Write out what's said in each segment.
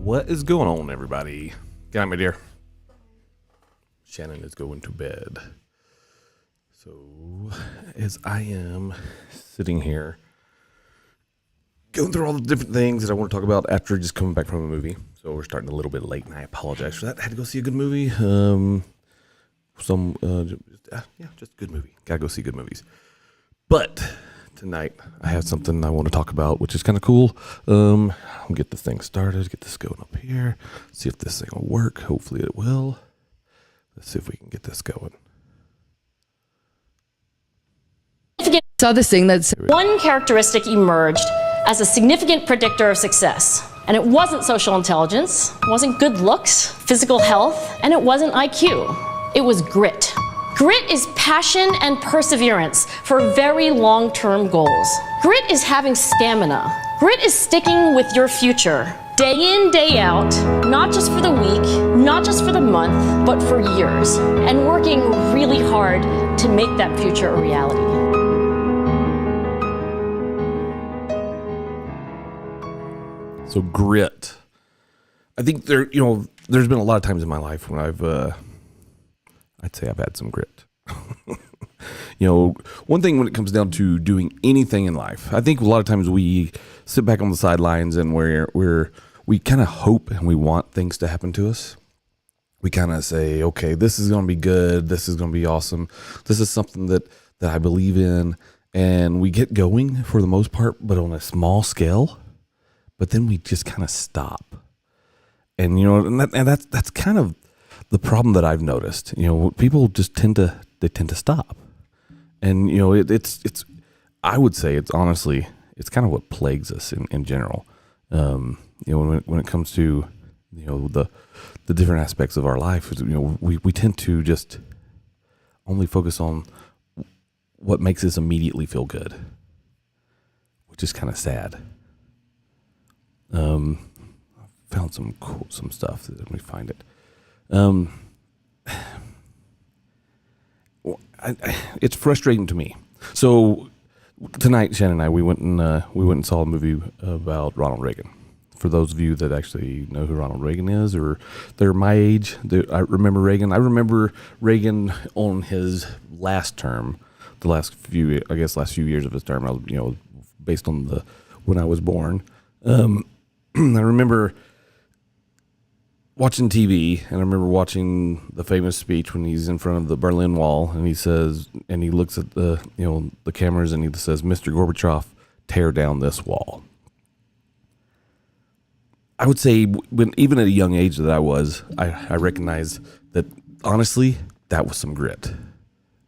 What is going on, everybody? Good night, my dear. Shannon is going to bed. So, as I am sitting here going through all the different things that I want to talk about after just coming back from a movie. So we're starting a little bit late, and I apologize for that. I had to go see a good movie. Just a good movie. Gotta go see good movies. But tonight I have something I want to talk about, which is kind of cool. I'll get this thing started, get this going up here, see if this thing will work. Hopefully it will. Let's see if we can get this going. Saw this thing that's one characteristic emerged as a significant predictor of success. And it wasn't social intelligence, it wasn't good looks, physical health, and it wasn't IQ. It was grit. Grit is passion and perseverance for very long-term goals. Grit is having stamina. Grit is sticking with your future, day in, day out, not just for the week, not just for the month, but for years, and working really hard to make that future a reality. So grit. I think there's been a lot of times in my life when I'd say I've had some grit. One thing when it comes down to doing anything in life, I think a lot of times we sit back on the sidelines and we kind of hope and we want things to happen to us. We kind of say, okay, this is going to be good. This is going to be awesome. This is something that I believe in. And we get going for the most part, but on a small scale. But then we just kind of stop. And, that's kind of the problem that I've noticed. People just tend to stop. And, it's I would say it's honestly, it's kind of what plagues us in general. When it comes to, the different aspects of our life, we tend to just only focus on what makes us immediately feel good, which is kind of sad. I found some stuff. Let me find it. It's frustrating to me. So tonight, Shannon and I, we went and saw a movie about Ronald Reagan. For those of you that actually know who Ronald Reagan is, or they're my age, I remember Reagan. I remember Reagan on his last term, the last few years of his term. Based on when I was born. I remember watching TV, and I remember watching the famous speech when he's in front of the Berlin Wall, and he looks at the cameras, and he says, "Mr. Gorbachev, tear down this wall." I would say, even at a young age that I recognized that, honestly, that was some grit.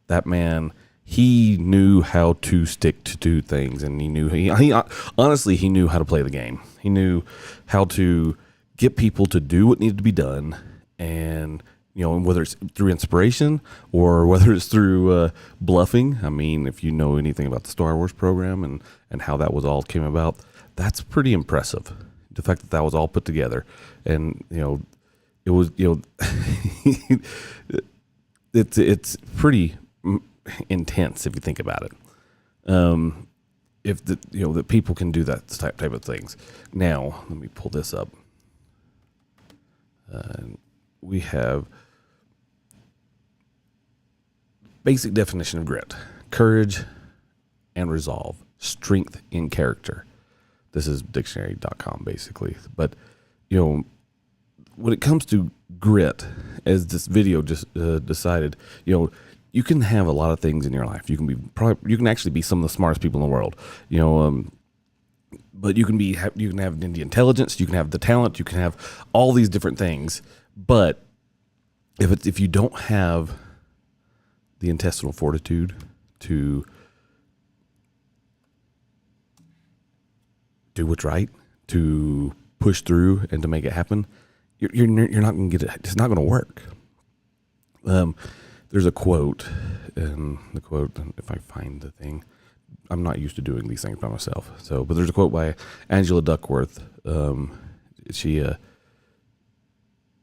That man, he knew how to stick to things, and he honestly knew how to play the game. He knew how to get people to do what needed to be done, and whether it's through inspiration or whether it's through bluffing. I mean, if you know anything about the Star Wars program and how that was all came about, that's pretty impressive. The fact that was all put together, and it was it's pretty intense if you think about it. If that people can do that type of things. Now, let me pull this up. We have basic definition of grit: courage and resolve, strength in character. This is dictionary.com basically. But, when it comes to grit, as this video just decided, you can have a lot of things in your life. You can actually be some of the smartest people in the world, but you can have the intelligence, you can have the talent, you can have all these different things. But if you don't have the intestinal fortitude to do what's right, to push through and to make it happen, you're not going to get it. It's not going to work. There's a quote, and the quote, if I find the thing, I'm not used to doing these things by myself. But there's a quote by Angela Duckworth.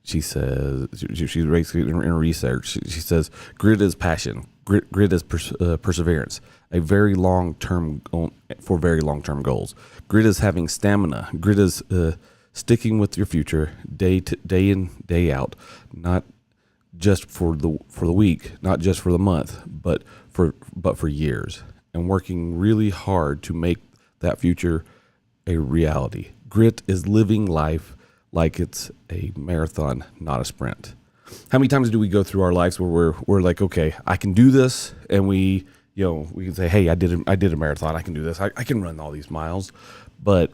She says, she's basically in research. She says, grit is passion. Grit is perseverance. For very long term goals. Grit is having stamina. Grit is sticking with your future day in, day out, not just for the week, not just for the month, but for years, and working really hard to make that future a reality. Grit is living life like it's a marathon, not a sprint. How many times do we go through our lives where we're like, okay, I can do this, and we can say, hey, I did a marathon, I can do this, I can run all these miles, but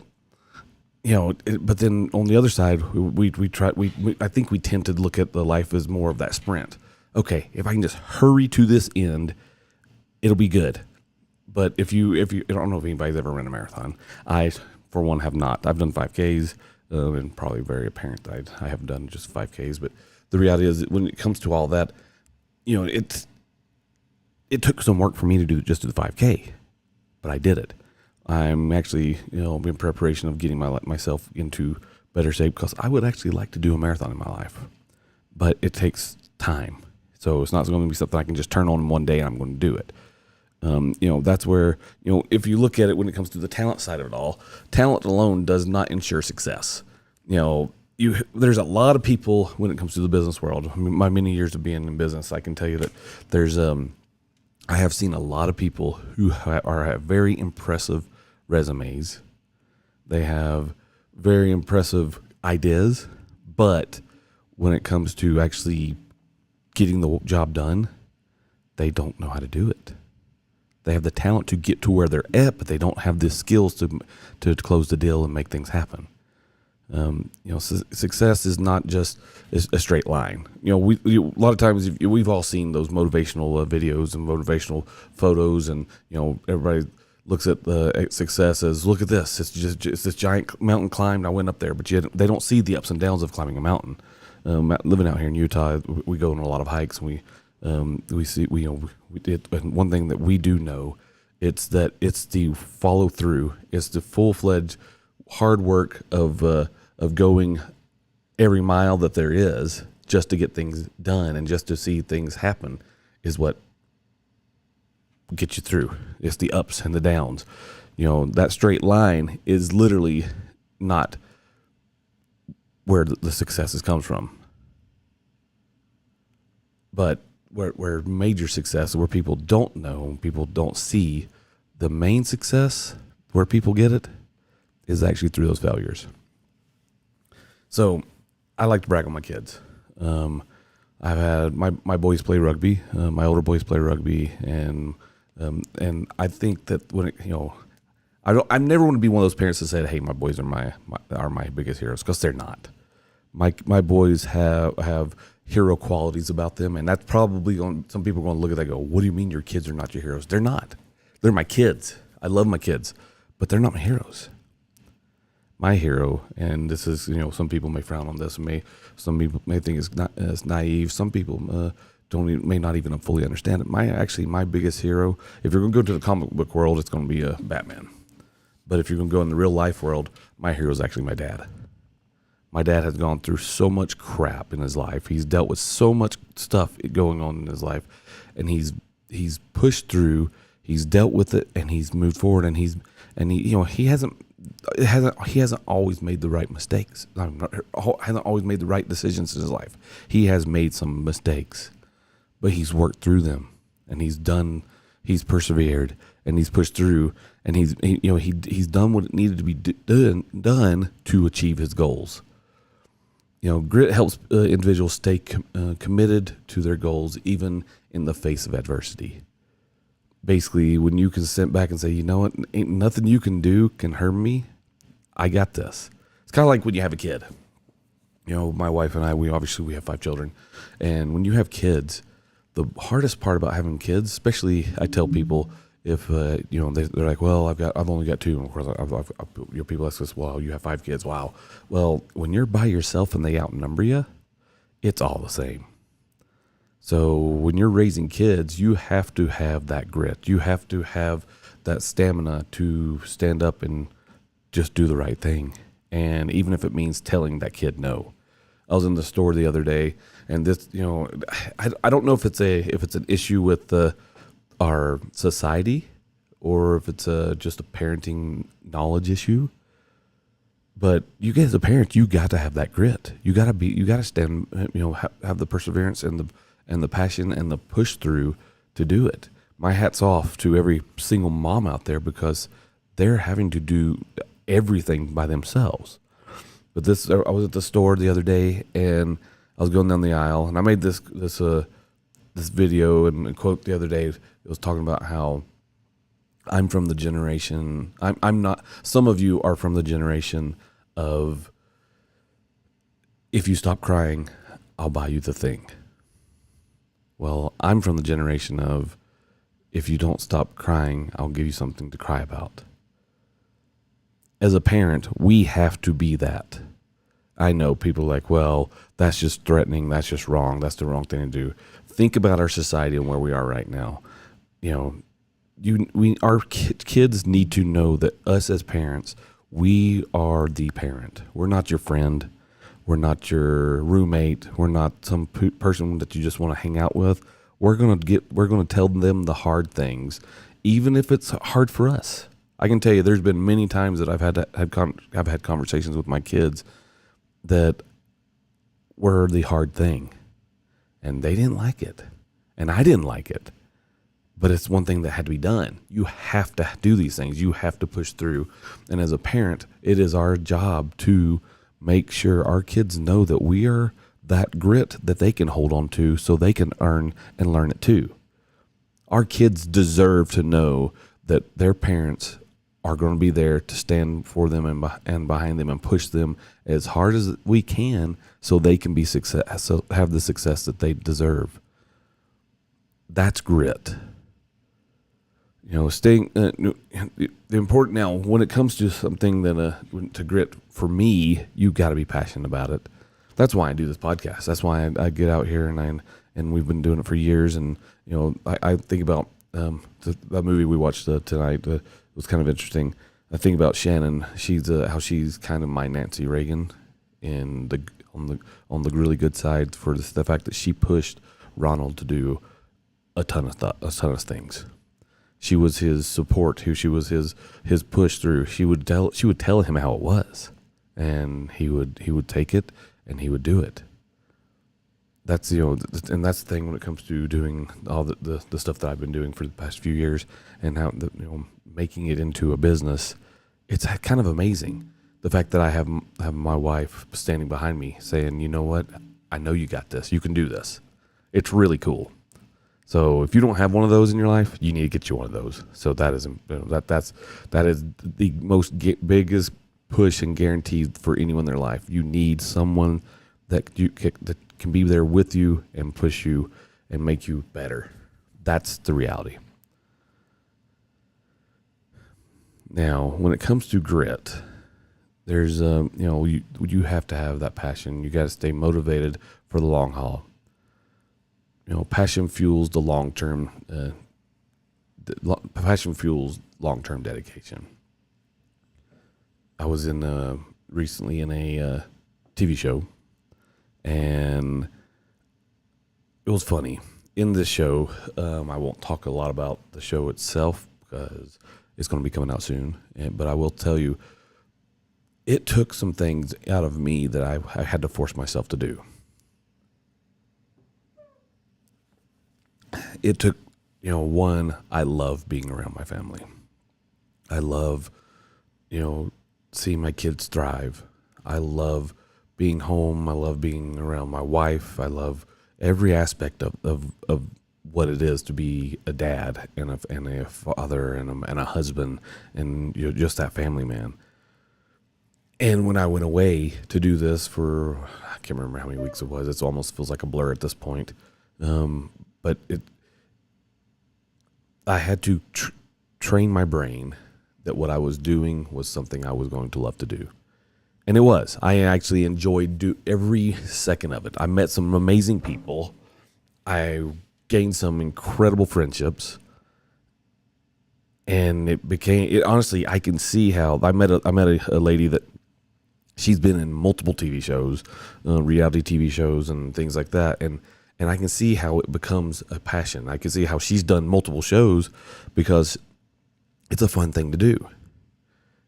but then on the other side, I think we tend to look at the life as more of that sprint. Okay, if I can just hurry to this end, it'll be good. But if you, I don't know if anybody's ever run a marathon. I, for one, have not. I've done 5Ks, and probably very apparent that I haven't done just 5Ks. But the reality is that when it comes to all that, it took some work for me to do the 5K, but I did it. I'm actually, in preparation of getting myself into better shape, because I would actually like to do a marathon in my life, but it takes time. So it's not going to be something I can just turn on one day and I'm going to do it. That's where, if you look at it when it comes to the talent side of it all, talent alone does not ensure success. There's a lot of people when it comes to the business world. My many years of being in business, I can tell you that there's, I have seen a lot of people who have very impressive resumes. They have very impressive ideas, but when it comes to actually getting the job done, they don't know how to do it. They have the talent to get to where they're at, but they don't have the skills to close the deal and make things happen. Success is not just a straight line. A lot of times we've all seen those motivational videos and motivational photos, and everybody looks at the success as, look at this, it's this giant mountain climb. I went up there, but they don't see the ups and downs of climbing a mountain. Living out here in Utah, we go on a lot of hikes, and we see and one thing that we do know, it's the follow through, it's the full-fledged hard work of going every mile that there is just to get things done and just to see things happen is what gets you through. It's the ups and the downs. That straight line is literally not where the successes comes from. But where major success, where people don't know, people don't see, the main success, where people get it, is actually through those failures. So I like to brag on my kids. I've had my boys play rugby. My older boys play rugby, and I think that when I never want to be one of those parents that said, "Hey, my boys are my biggest heroes," because they're not. My boys have hero qualities about them, and that's probably some people are going to look at that and go, "What do you mean your kids are not your heroes?" They're not. They're my kids. I love my kids, but they're not my heroes. My hero, and this is, some people may frown on this, some people may think it's naive. Some people may not even fully understand it. My biggest hero, if you're going to go to the comic book world, it's going to be Batman. But if you're going to go in the real life world, my hero is actually my dad. My dad has gone through so much crap in his life. He's dealt with so much stuff going on in his life, and he's pushed through. He's dealt with it, and he's moved forward, and he hasn't always made the right mistakes. Hasn't always made the right decisions in his life. He has made some mistakes, but he's worked through them, and he's persevered, and he's pushed through, and he's done what needed to be done to achieve his goals. Grit helps individuals stay committed to their goals, even in the face of adversity. Basically, when you can sit back and say, you know what, ain't nothing you can do can hurt me. I got this. It's kind of like when you have a kid. My wife and I, we have 5 children. And when you have kids, the hardest part about having kids, especially I tell people, if, they're like, well, I've only got 2. And of course, people ask us, well, you have 5 kids. Wow. Well, when you're by yourself and they outnumber you, it's all the same. So when you're raising kids, you have to have that grit. You have to have that stamina to stand up and just do the right thing. And even if it means telling that kid no. I was in the store the other day, and this, I don't know if it's an issue with our society or if it's just a parenting knowledge issue. But you get as a parent, you got to have that grit. You got to stand, have the perseverance and the passion and the push through to do it. My hat's off to every single mom out there, because they're having to do everything by themselves. But I was at the store the other day, and I was going down the aisle, and I made this video and quote the other day. It was talking about how I'm from the generation. I'm not. Some of you are from the generation of, if you stop crying, I'll buy you the thing. Well, I'm from the generation of, if you don't stop crying, I'll give you something to cry about. As a parent, we have to be that. I know people are like, well, that's just threatening. That's just wrong. That's the wrong thing to do. Think about our society and where we are right now. Our kids need to know that us as parents, we are the parent. We're not your friend. We're not your roommate. We're not some person that you just want to hang out with. We're going to tell them the hard things, even if it's hard for us. I can tell you, there's been many times that I've had conversations with my kids that were the hard thing, and they didn't like it, and I didn't like it. But it's one thing that had to be done. You have to do these things. You have to push through. And as a parent, it is our job to make sure our kids know that we are that grit that they can hold on to, so they can earn and learn it too. Our kids deserve to know that their parents are going to be there to stand for them and behind them and push them as hard as we can, so they can be have the success that they deserve. That's grit. Staying the important now when it comes to something that to grit, for me, you got to be passionate about it. That's why I do this podcast. That's why I get out here and we've been doing it for years. And I think about that movie we watched tonight. It was kind of interesting. I think about Shannon. She's how she's kind of my Nancy Reagan on the really good side, for the fact that she pushed Ronald to do a ton of things. She was his support. She was his push through. She would tell him how it was, and he would take it and he would do it. That's and that's the thing when it comes to doing all the stuff that I've been doing for the past few years, and how making it into a business. It's kind of amazing, the fact that I have my wife standing behind me saying, you know what, I know you got this. You can do this. It's really cool. So if you don't have one of those in your life, you need to get you one of those. So that is that is the most biggest push and guarantee for anyone in their life. You need someone that can be there with you and push you and make you better. That's the reality. Now, when it comes to grit, there's you have to have that passion. You got to stay motivated for the long haul. Passion fuels the long-term. Passion fuels long-term dedication. I was recently in a TV show, and it was funny. In this show, I won't talk a lot about the show itself because it's going to be coming out soon. But I will tell you, it took some things out of me that I had to force myself to do. It took, one, I love being around my family. I love, seeing my kids thrive. I love being home. I love being around my wife. I love every aspect of what it is to be a dad and a father and a husband and just that family man. And when I went away to do this for, I can't remember how many weeks it was. It almost feels like a blur at this point. But I had to train my brain that what I was doing was something I was going to love to do. And it was. I actually enjoyed every second of it. I met some amazing people. I gained some incredible friendships. And honestly, I can see how I met a lady that she's been in multiple TV shows, reality TV shows and things like that. And I can see how it becomes a passion. I can see how she's done multiple shows because it's a fun thing to do.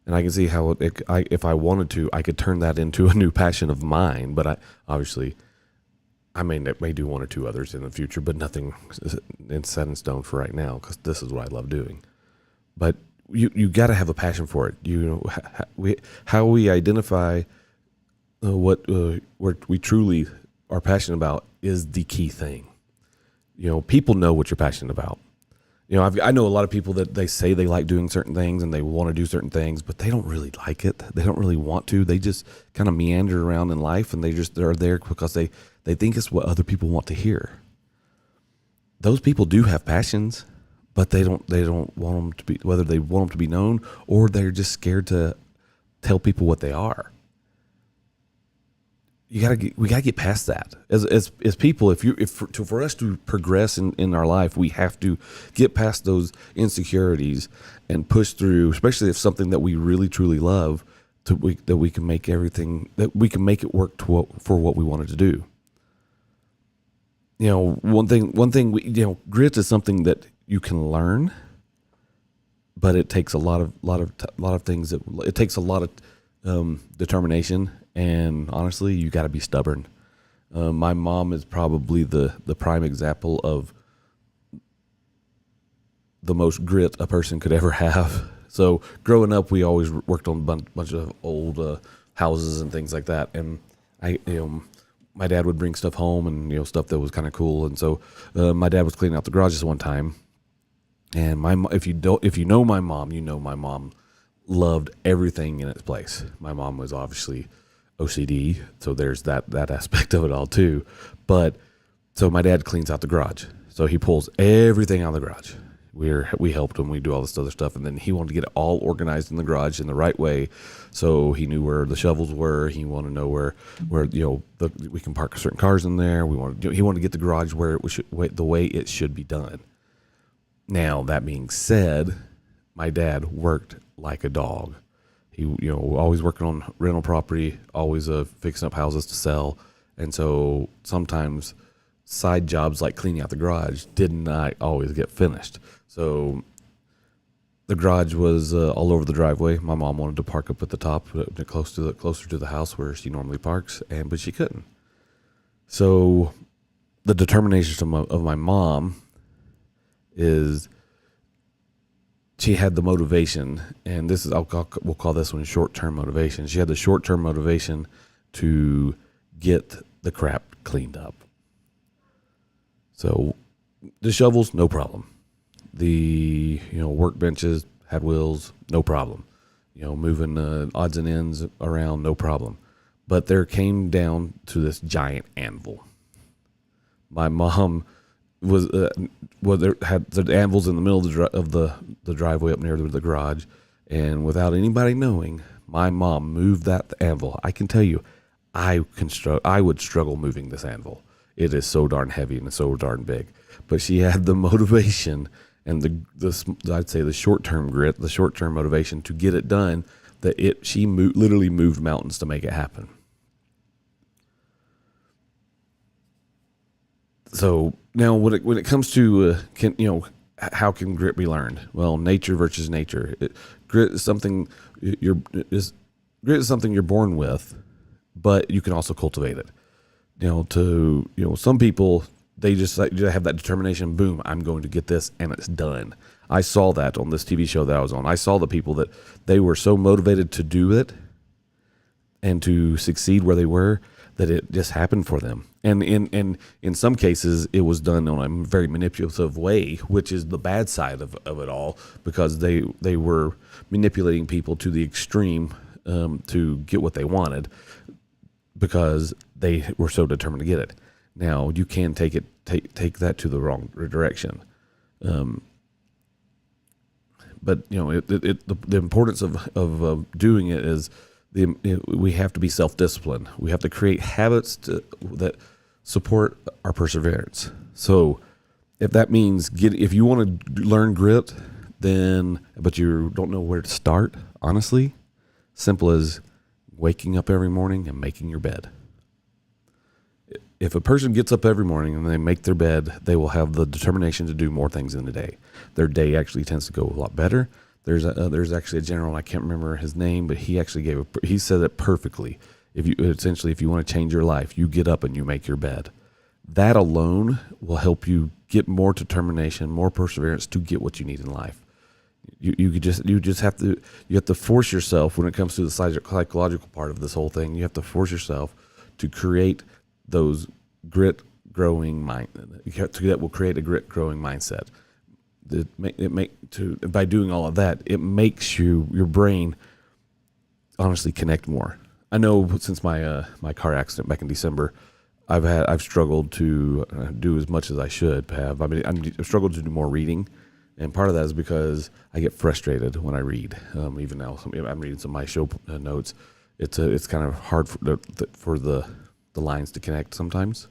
And I can see how if I wanted to, I could turn that into a new passion of mine. But I may do one or two others in the future, but nothing is set in stone for right now because this is what I love doing. But you got to have a passion for it. How we identify what we truly are passionate about is the key thing. People know what you're passionate about. I know a lot of people that they say they like doing certain things and they want to do certain things, but they don't really like it. They don't really want to. They just kind of meander around in life, and they're there because they think it's what other people want to hear. Those people do have passions, but they don't want them to be, whether they want them to be known or they're just scared to tell people what they are. We gotta get past that as people. For us to progress in our life, we have to get past those insecurities and push through. Especially if something that we really truly love, that we can make it work for what we wanted to do. One thing. Grit is something that you can learn, but it takes a lot of things. It takes a lot of determination. And honestly, you got to be stubborn. My mom is probably the prime example of the most grit a person could ever have. So growing up, we always worked on a bunch of old houses and things like that. And my dad would bring stuff home and stuff that was kind of cool. And so my dad was cleaning out the garages one time. And if you know my mom, my mom loved everything in its place. My mom was obviously OCD, so there's that aspect of it all too. But so my dad cleans out the garage, so he pulls everything out of the garage. We helped him. We do all this other stuff, and then he wanted to get it all organized in the garage in the right way. So he knew where the shovels were. He wanted to know where we can park certain cars in there. He wanted to get the garage where the way it should be done. Now that being said, my dad worked like a dog. He, always working on rental property, always fixing up houses to sell. And so sometimes side jobs like cleaning out the garage did not always get finished. So the garage was all over the driveway. My mom wanted to park up at the top, closer to the house where she normally parks, but she couldn't. So the determination of my mom is, she had the motivation, and this is we'll call this one short-term motivation. She had the short-term motivation to get the crap cleaned up. So the shovels, no problem. The workbenches had wheels, no problem. Moving odds and ends around, no problem. But there came down to this giant anvil. My mom had the anvils in the middle of the driveway up near the garage, and without anybody knowing, my mom moved that anvil. I can tell you, I would struggle moving this anvil. It is so darn heavy and so darn big. But she had the motivation and I'd say the short-term grit, the short-term motivation to get it done, that she literally moved mountains to make it happen. So now when it comes to how can grit be learned? Well, nature versus nature. Grit is something you're born with, but you can also cultivate it. Some people, they just have that determination. Boom, I'm going to get this, and it's done. I saw that on this TV show that I was on. I saw the people that they were so motivated to do it and to succeed where they were, that it just happened for them. And in some cases, it was done on a very manipulative way, which is the bad side of it all, because they were manipulating people to the extreme to get what they wanted, because they were so determined to get it. Now you can take that to the wrong direction. But the importance of doing it is we have to be self-disciplined. We have to create habits that support our perseverance. So if that means if you want to learn grit, but you don't know where to start, honestly, simple as waking up every morning and making your bed. If a person gets up every morning and they make their bed, they will have the determination to do more things in the day. Their day actually tends to go a lot better. There's actually a general, I can't remember his name, but he actually he said it perfectly. If you want to change your life, you get up and you make your bed. That alone will help you get more determination, more perseverance to get what you need in life. You just have to force yourself when it comes to the psychological part of this whole thing. You have to force yourself to create those grit growing that will create a grit growing mindset. By doing all of that, it makes your brain honestly connect more. I know since my car accident back in December, I've struggled to do as much as I should have. I mean, I've struggled to do more reading, and part of that is because I get frustrated when I read. Even now, I'm reading some of my show notes. It's kind of hard for the lines to connect sometimes.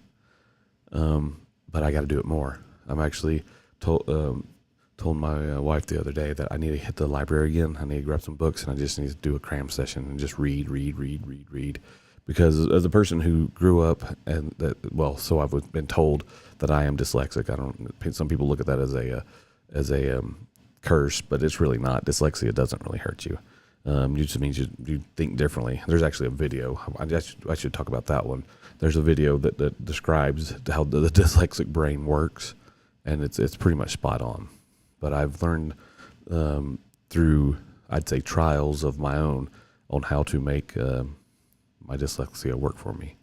But I got to do it more. I'm actually told my wife the other day that I need to hit the library again. I need to grab some books, and I just need to do a cram session and just read. Because as a person who grew up so I've been told that I am dyslexic. Some people look at that as a curse, but it's really not. Dyslexia doesn't really hurt you. It just means you think differently. There's actually a video. I should talk about that one. There's a video that describes how the dyslexic brain works, and it's pretty much spot on. But I've learned through, I'd say, trials of my own on how to make my dyslexia work for me.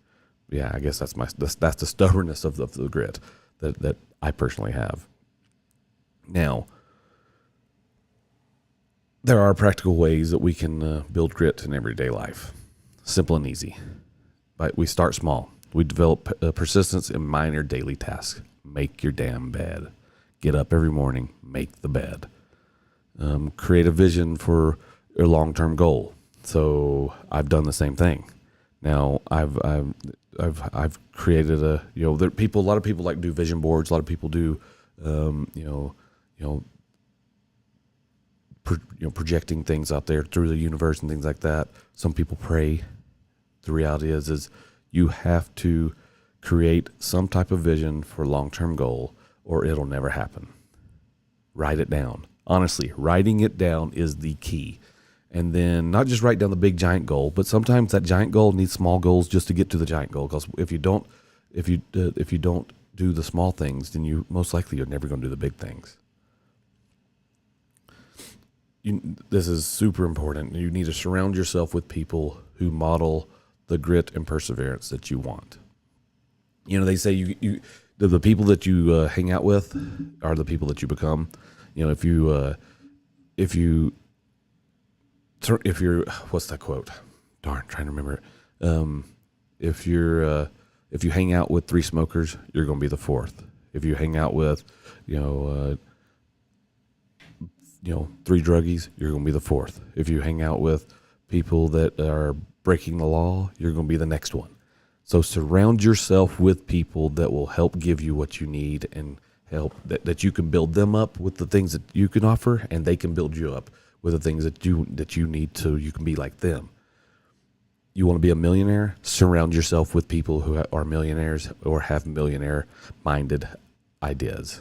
Yeah, I guess that's the stubbornness of the grit that I personally have. Now, there are practical ways that we can build grit in everyday life. Simple and easy. But we start small. We develop persistence in minor daily tasks. Make your damn bed. Get up every morning. Make the bed. Create a vision for a long-term goal. So I've done the same thing. Now I've created a lot of people like to do vision boards. A lot of people do projecting things out there through the universe and things like that. Some people pray. The reality is you have to create some type of vision for a long-term goal, or it'll never happen. Write it down. Honestly, writing it down is the key. And then not just write down the big giant goal, but sometimes that giant goal needs small goals just to get to the giant goal. Because if you don't do the small things, then you're never going to do the big things. This is super important. You need to surround yourself with people who model the grit and perseverance that you want. They say the people that you hang out with are the people that you become. If you're what's that quote? Darn, trying to remember it. If you hang out with 3 smokers, you're going to be the 4th. If you hang out with 3 druggies, you're going to be the 4th. If you hang out with people that are breaking the law, you're going to be the next one. So surround yourself with people that will help give you what you need and help that you can build them up with the things that you can offer, and they can build you up with the things that you need so you can be like them. You want to be a millionaire? Surround yourself with people who are millionaires or have millionaire-minded ideas.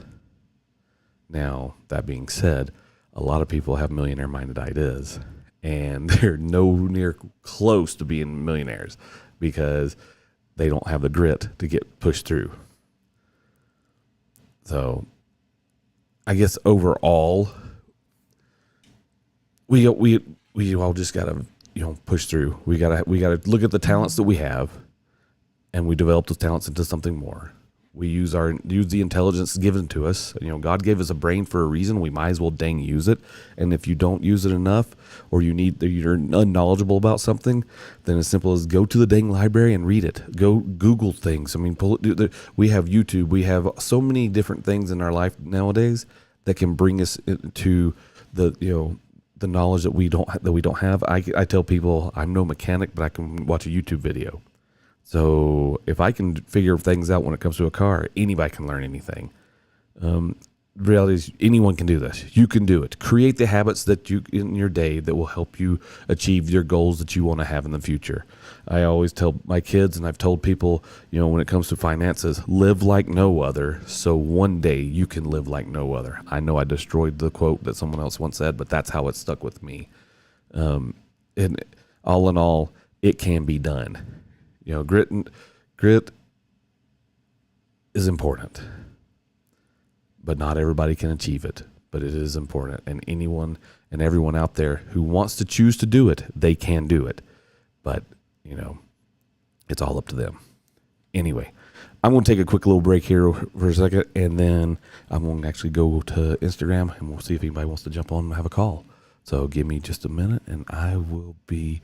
Now, that being said, a lot of people have millionaire-minded ideas, and they're nowhere near close to being millionaires because they don't have the grit to get pushed through. So, I guess overall, we all just gotta push through. We gotta look at the talents that we have, and we develop those talents into something more. We use the intelligence given to us. God gave us a brain for a reason. We might as well dang use it. And if you don't use it enough, or you're unknowledgeable about something, then as simple as go to the dang library and read it. Go Google things. I mean, we have YouTube. We have so many different things in our life nowadays that can bring us to the knowledge that we don't have. I tell people I'm no mechanic, but I can watch a YouTube video. So if I can figure things out when it comes to a car, anybody can learn anything. the reality is anyone can do this. You can do it. Create the habits that you in your day that will help you achieve your goals that you want to have in the future. I always tell my kids, and I've told people, when it comes to finances, live like no other, so one day you can live like no other. I know I destroyed the quote that someone else once said, but that's how it stuck with me. And all in all, it can be done. Grit is important, but not everybody can achieve it. But it is important, and anyone and everyone out there who wants to choose to do it, they can do it. But it's all up to them. Anyway, I'm going to take a quick little break here for a second, and then I'm going to actually go to Instagram, and we'll see if anybody wants to jump on and have a call. So give me just a minute, and I will be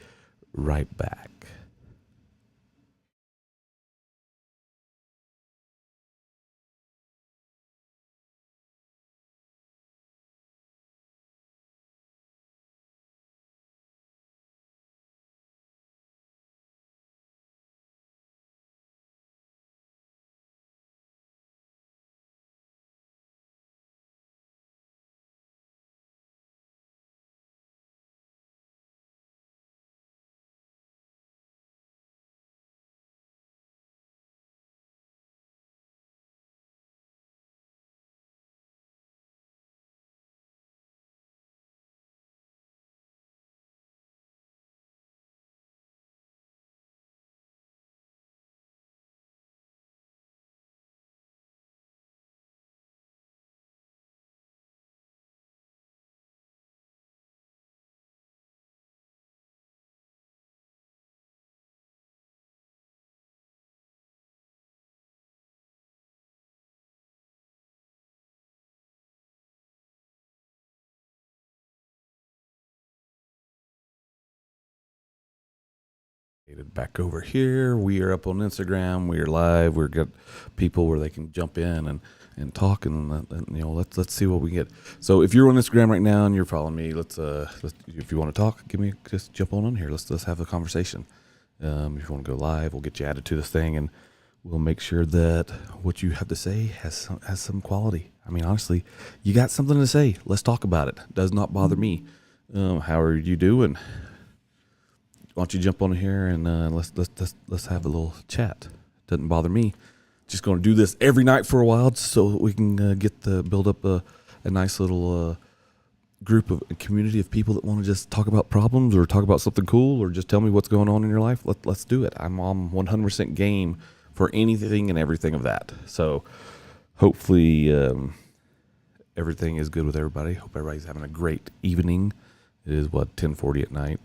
right back. Back over here, we are up on Instagram. We are live. We've got people where they can jump in and talk, and let's see what we get. So if you're on Instagram right now and you're following me, let's if you want to talk, just jump on here. Let's have a conversation. If you want to go live, we'll get you added to this thing, and we'll make sure that what you have to say has some quality. I mean, honestly, you got something to say. Let's talk about it. Does not bother me. How are you doing? Why don't you jump on here and let's have a little chat. Doesn't bother me. Just going to do this every night for a while, so we can build up a nice little group of a community of people that want to just talk about problems or talk about something cool or just tell me what's going on in your life. Let's do it. I'm 100% game for anything and everything of that. So hopefully everything is good with everybody. Hope everybody's having a great evening. It is 10:40 at night.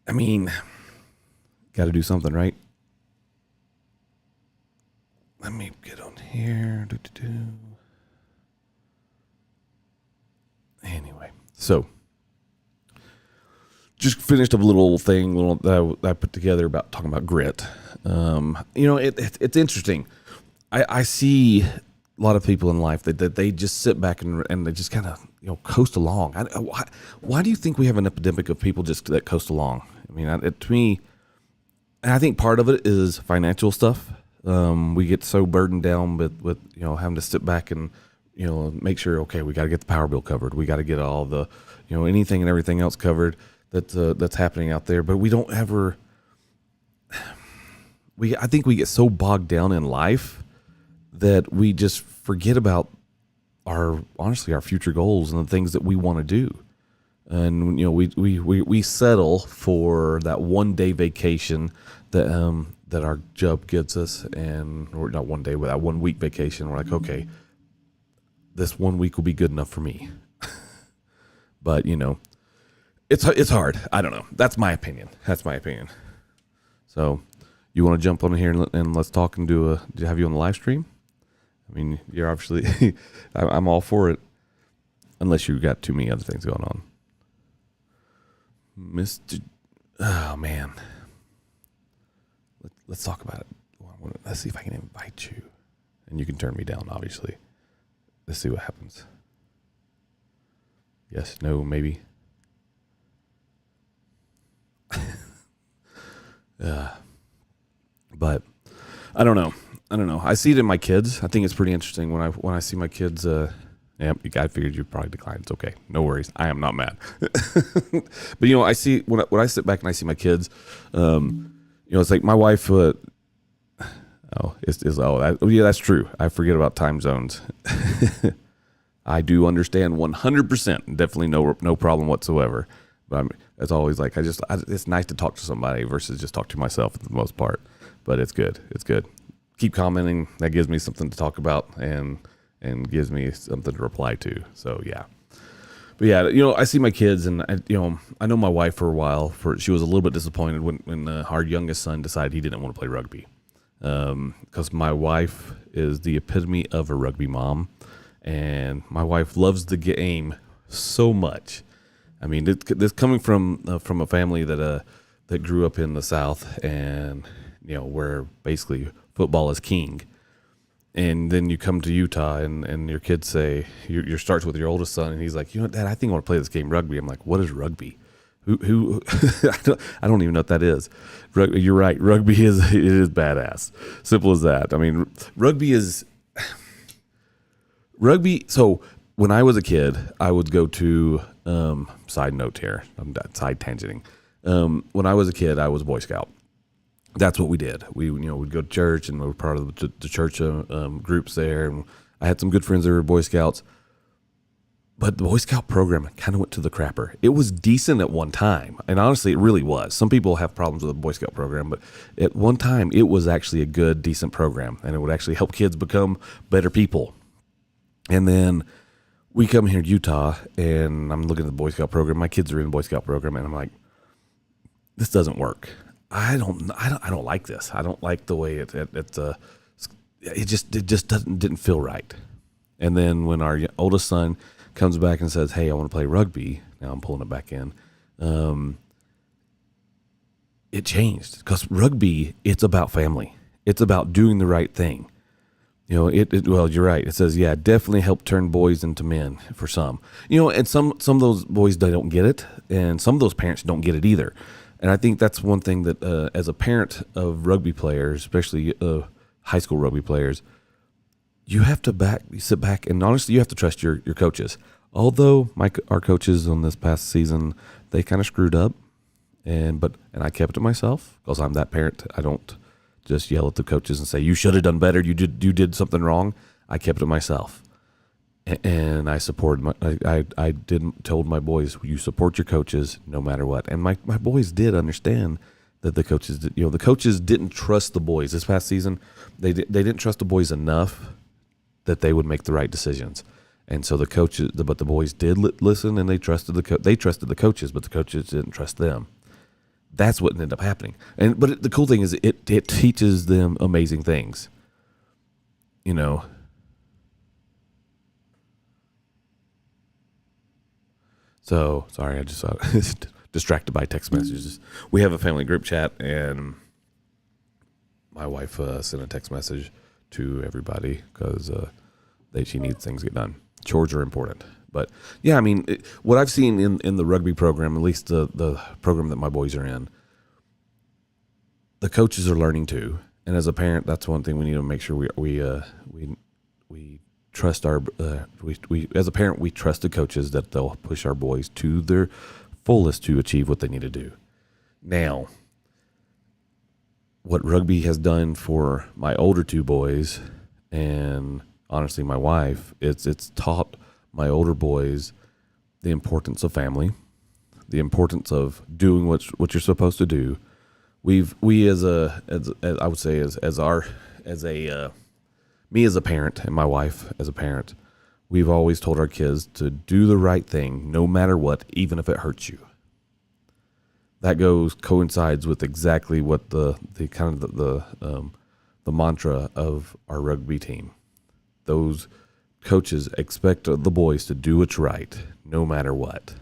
I mean, got to do something, right? Let me get on here. Anyway, so just finished up a little thing that I put together about talking about grit. It's interesting. I see a lot of people in life that they just sit back and they just kind of coast along. Why do you think we have an epidemic of people just that coast along? I mean, to me, I think part of it is financial stuff. We get so burdened down with having to sit back and make sure, okay, we got to get the power bill covered. We got to get all the anything and everything else covered that's happening out there. But we don't ever. I think we get so bogged down in life that we just forget about our future goals and the things that we want to do. And we settle for that 1 day vacation that our job gives us, or not 1 day, but that 1 week vacation. We're like, okay, this 1 week will be good enough for me. But it's hard. I don't know. That's my opinion. So you want to jump on here and let's talk and have you on the live stream? I mean, you're obviously I'm all for it, unless you got too many other things going on. Oh man, let's talk about it. Let's see if I can invite you, and you can turn me down. Obviously, let's see what happens. Yes, no, maybe. But I don't know. I don't know. I see it in my kids. I think it's pretty interesting when I see my kids. Yeah, I figured you'd probably decline. It's okay. No worries. I am not mad. But I see when I sit back and I see my kids. It's like my wife. That's true. I forget about time zones. I do understand 100%. Definitely no problem whatsoever. But it's always like it's nice to talk to somebody versus just talk to myself for the most part. But it's good. It's good. Keep commenting. That gives me something to talk about and gives me something to reply to. So yeah. But yeah, I see my kids, and I know my wife for a while. She was a little bit disappointed when our youngest son decided he didn't want to play rugby. Because my wife is the epitome of a rugby mom, and my wife loves the game so much. I mean, this coming from a family that grew up in the South, and where basically football is king, and then you come to Utah, and your kids say your starts with your oldest son, and he's like, Dad, I think I want to play this game rugby. I'm like, what is rugby? Who I don't even know what that is. You're right. Rugby is badass. Simple as that. I mean, rugby. So when I was a kid, I would go to, side note here, I'm side tangenting. When I was a kid, I was a Boy Scout. That's what we did. We'd go to church, and we were part of the church groups there. And I had some good friends that were Boy Scouts. But the Boy Scout program kind of went to the crapper. It was decent at one time, and honestly, it really was. Some people have problems with the Boy Scout program, but at one time, it was actually a good, decent program, and it would actually help kids become better people. And then we come here to Utah, and I'm looking at the Boy Scout program. My kids are in the Boy Scout program, and I'm like, this doesn't work. I don't like this. I don't like the way it just didn't feel right. And then when our oldest son comes back and says, hey, I want to play rugby. Now I'm pulling it back in. It changed, because rugby, it's about family. It's about doing the right thing. Well, you're right. It says, yeah, definitely help turn boys into men for some. And some of those boys, they don't get it. And some of those parents don't get it either. And I think that's one thing that as a parent of rugby players, especially high school rugby players, you have to sit back, and honestly, you have to trust your coaches. Although our coaches on this past season, they kind of screwed up, and I kept it to myself, because I'm that parent. I don't just yell at the coaches and say, you should have done better. You did something wrong. I kept it to myself, and I supported told my boys, you support your coaches no matter what. And my boys did understand that the coaches didn't trust the boys this past season. They didn't trust the boys enough that they would make the right decisions. And so but the boys did listen, and they trusted the coaches, but the coaches didn't trust them. That's what ended up happening. But the cool thing is it teaches them amazing things. So sorry, I just distracted by text messages. We have a family group chat, and my wife sent a text message to everybody because she needs things to get done. Chores are important. But yeah, I mean, what I've seen in the rugby program, at least the program that my boys are in, the coaches are learning too. And as a parent, that's one thing we need to make sure we trust our we as a parent, we trust the coaches that they'll push our boys to their fullest to achieve what they need to do. Now, what rugby has done for my older two boys, and honestly my wife, it's taught my older boys the importance of family, the importance of doing what you're supposed to do. Me as a parent, and my wife as a parent, we've always told our kids to do the right thing no matter what, even if it hurts you. That coincides with exactly what the mantra of our rugby team. Those coaches expect the boys to do what's right no matter what.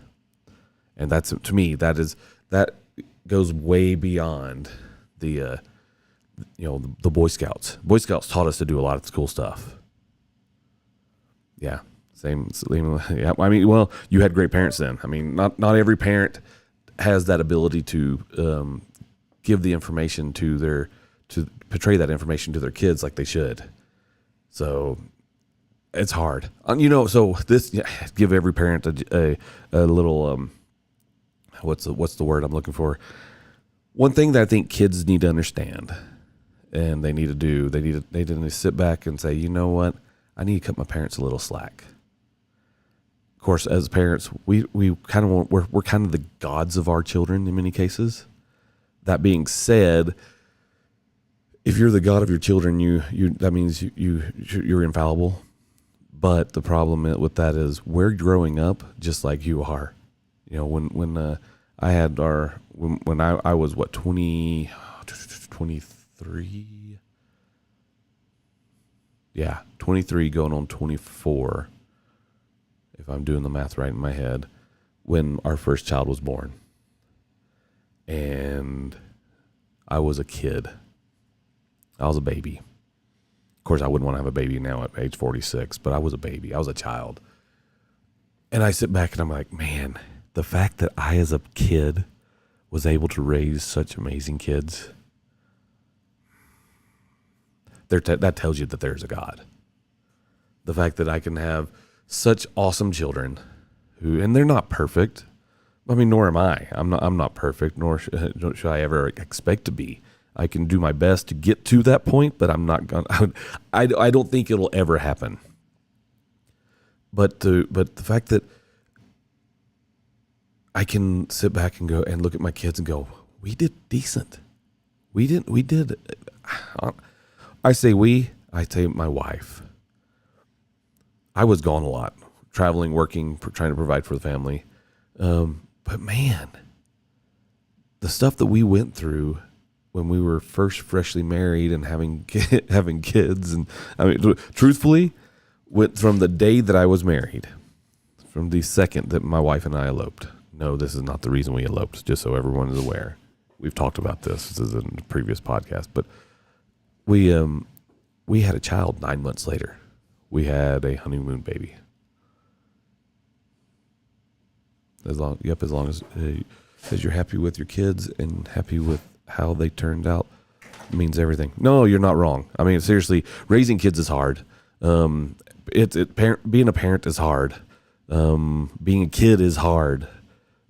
And that's, to me, that goes way beyond the Boy Scouts. Boy Scouts taught us to do a lot of cool stuff. Yeah. Same. Yeah. I mean, well, you had great parents then. I mean, not every parent has that ability to give the information to to portray that information to their kids like they should. So it's hard. So this, give every parent a little, what's the word I'm looking for? One thing that I think kids need to understand and they need to do, they need to sit back and say, you know what? I need to cut my parents a little slack. Of course, as parents, we kind of we're kind of the gods of our children in many cases. That being said, if you're the god of your children, that means you're infallible. But the problem with that is we're growing up just like you are. When I was 23. Yeah, 23 going on 24, if I'm doing the math right in my head, when our first child was born. And I was a kid. I was a baby. Of course, I wouldn't want to have a baby now at age 46, but I was a baby. I was a child. And I sit back and I'm like, man, the fact that I as a kid was able to raise such amazing kids, that tells you that there's a God. The fact that I can have such awesome children and they're not perfect. I mean, nor am I. I'm not perfect, nor should I ever expect to be. I can do my best to get to that point, but I'm not going to, I don't think it'll ever happen. But the fact that I can sit back and go and look at my kids and go, we did decent. We did. I say my wife. I was gone a lot, traveling, working, trying to provide for the family. But man, the stuff that we went through when we were first freshly married and having kids, and I mean, truthfully, went from the day that I was married, from the second that my wife and I eloped. No, this is not the reason we eloped, just so everyone is aware. We've talked about this. This is in a previous podcast, but we had a child 9 months later. We had a honeymoon baby. As long as you're happy with your kids and happy with how they turned out, it means everything. No, you're not wrong. I mean, seriously, raising kids is hard. Being a parent is hard. Being a kid is hard.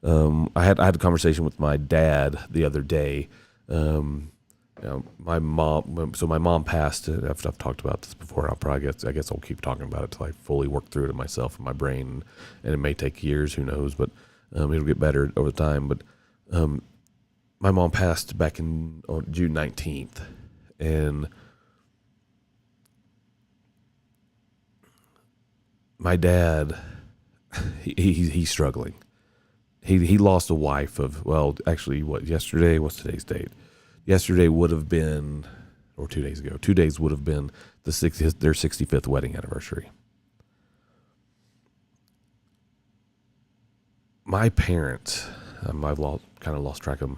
I had a conversation with my dad the other day. My mom passed. I've talked about this before. I guess I'll keep talking about it till I fully work through it in myself and my brain, and it may take years. Who knows? But it'll get better over time. But my mom passed back on June 19th, and my dad, he's struggling. He lost a wife of, yesterday? What's today's date? Yesterday would have been, or 2 days ago, 2 days would have been their 65th wedding anniversary. My parents, I've kind of lost track of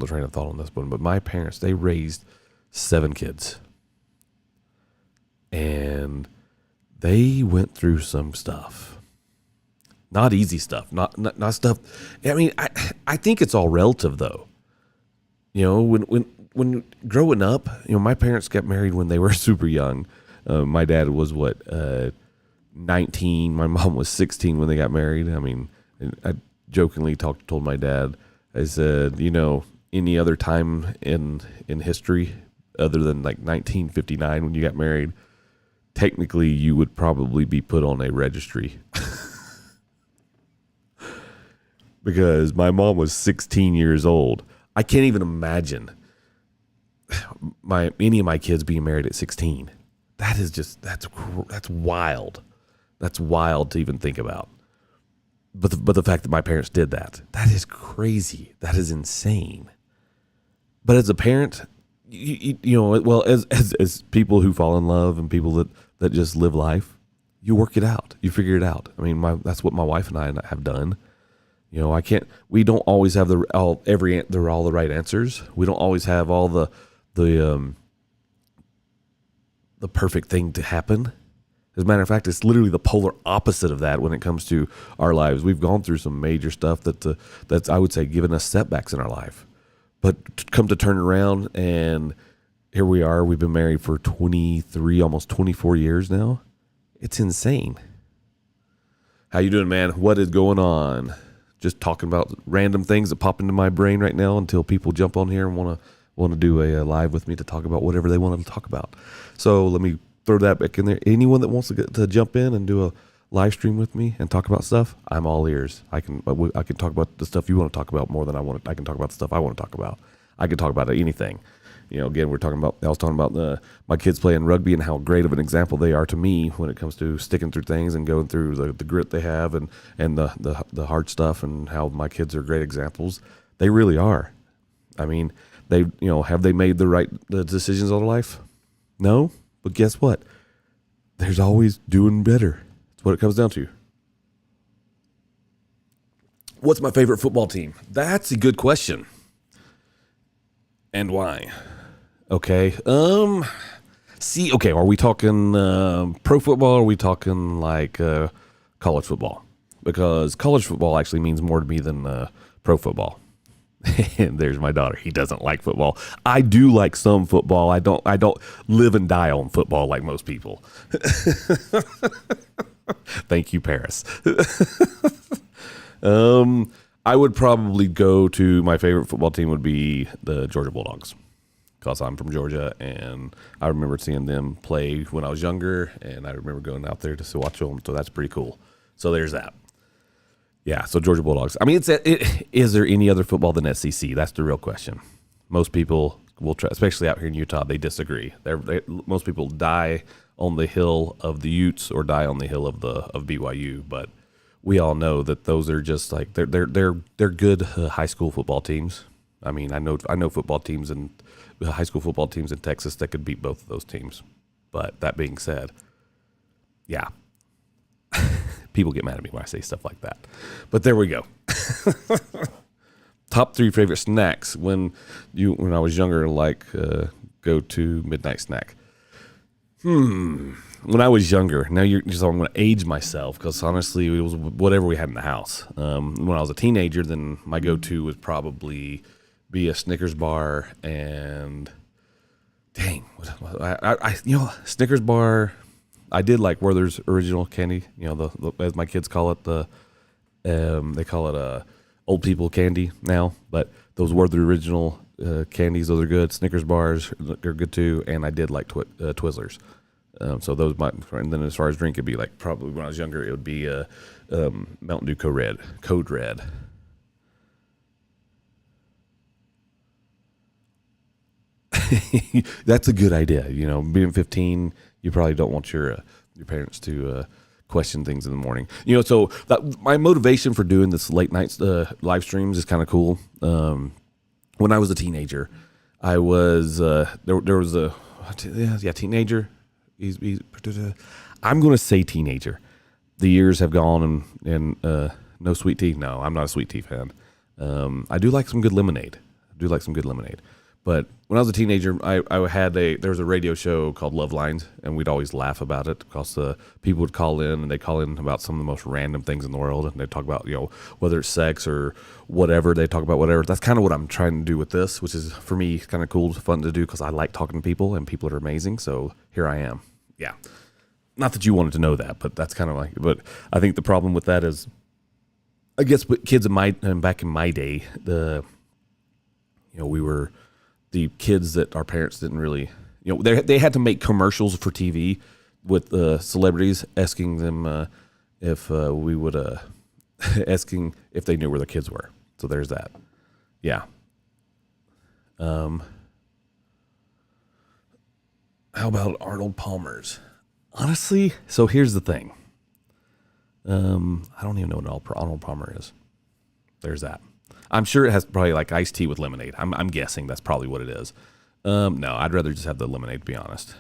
train of thought on this one, but my parents, they raised 7 kids. And they went through some stuff. Not easy stuff, not stuff. I mean, I think it's all relative though. When growing up, my parents got married when they were super young. My dad was 19. My mom was 16 when they got married. I mean, I jokingly told my dad, I said, any other time in history other than like 1959 when you got married, technically you would probably be put on a registry. Because my mom was 16 years old. I can't even imagine any of my kids being married at 16. That is that's wild. That's wild to even think about. But the fact that my parents did that is crazy. That is insane. But as a parent, as people who fall in love and people that just live life, you work it out. You figure it out. I mean, that's what my wife and I have done. We don't always have all the right answers. We don't always have all the perfect thing to happen. As a matter of fact, it's literally the polar opposite of that when it comes to our lives. We've gone through some major stuff that's I would say given us setbacks in our life, but come to turn around and here we are. We've been married for 23, almost 24 years now. It's insane. How you doing, man? What is going on? Just talking about random things that pop into my brain right now until people jump on here and want to do a live with me to talk about whatever they want to talk about. So let me throw that back in there. Anyone that wants to jump in and do a live stream with me and talk about stuff, I'm all ears. I can talk about the stuff you want to talk about more than I want. I can talk about the stuff I want to talk about. I can talk about anything. You know, again, I was talking about my kids playing rugby and how great of an example they are to me when it comes to sticking through things and going through the grit they have and the hard stuff, and how my kids are great examples. They really are. I mean, have they made the decisions all their life? No, but guess what? There's always doing better. That's what it comes down to. What's my favorite football team? That's a good question. And why? Okay. Are we talking pro football, or are we talking like college football? Because college football actually means more to me than pro football. And there's my daughter. He doesn't like football. I do like some football. I don't live and die on football like most people. Thank you, Paris. I would probably go to, my favorite football team would be the Georgia Bulldogs, because I'm from Georgia, and I remember seeing them play when I was younger, and I remember going out there to watch them, so that's pretty cool. So there's that. Yeah, so Georgia Bulldogs. I mean, is there any other football than SEC? That's the real question. Most people will try, especially out here in Utah, they disagree. Most people die on the hill of the Utes or die on the hill of BYU, but we all know that those are just like they're good high school football teams. I mean, I know football teams and high school football teams in Texas that could beat both of those teams. But that being said, yeah, people get mad at me when I say stuff like that. But there we go. Top 3 favorite snacks when I was younger, like go to midnight snack. When I was younger, now I'm going to age myself, because honestly, it was whatever we had in the house. When I was a teenager, then my go-to would probably be a Snickers bar, and Snickers bar. I did like Werther's Original Candy. You know, the as my kids call it, they call it old people candy now, but those Werther Original candies, those are good. Snickers bars, they're good too, and I did like Twizzlers. So those might, and then as far as drink, it'd be like, probably when I was younger, it would be Mountain Dew Code Red. That's a good idea. You know, being 15, you probably don't want your parents to question things in the morning. You know, so my motivation for doing this late night live streams is kind of cool. When I was a teenager, I was there was a teenager. I'm going to say teenager. The years have gone, and no sweet tea. No, I'm not a sweet tea fan. I do like some good lemonade. But when I was a teenager, there was a radio show called Love Lines, and we'd always laugh about it, because people would call in, and they call in about some of the most random things in the world, and they talk about, you know, whether it's sex or whatever. They talk about whatever. That's kind of what I'm trying to do with this, which is, for me, kind of cool, fun to do, because I like talking to people, and people are amazing. So here I am. Yeah. Not that you wanted to know that, but that's kind of like, but I think the problem with that is, I guess, kids back in my day, we were the kids that our parents didn't really, you know, they had to make commercials for TV with celebrities asking them if we would, asking if they knew where the kids were. So there's that. Yeah. How about Arnold Palmer's? Honestly, so here's the thing. I don't even know what Arnold Palmer is. There's that. I'm sure it has probably like iced tea with lemonade. I'm guessing that's probably what it is. No, I'd rather just have the lemonade, to be honest.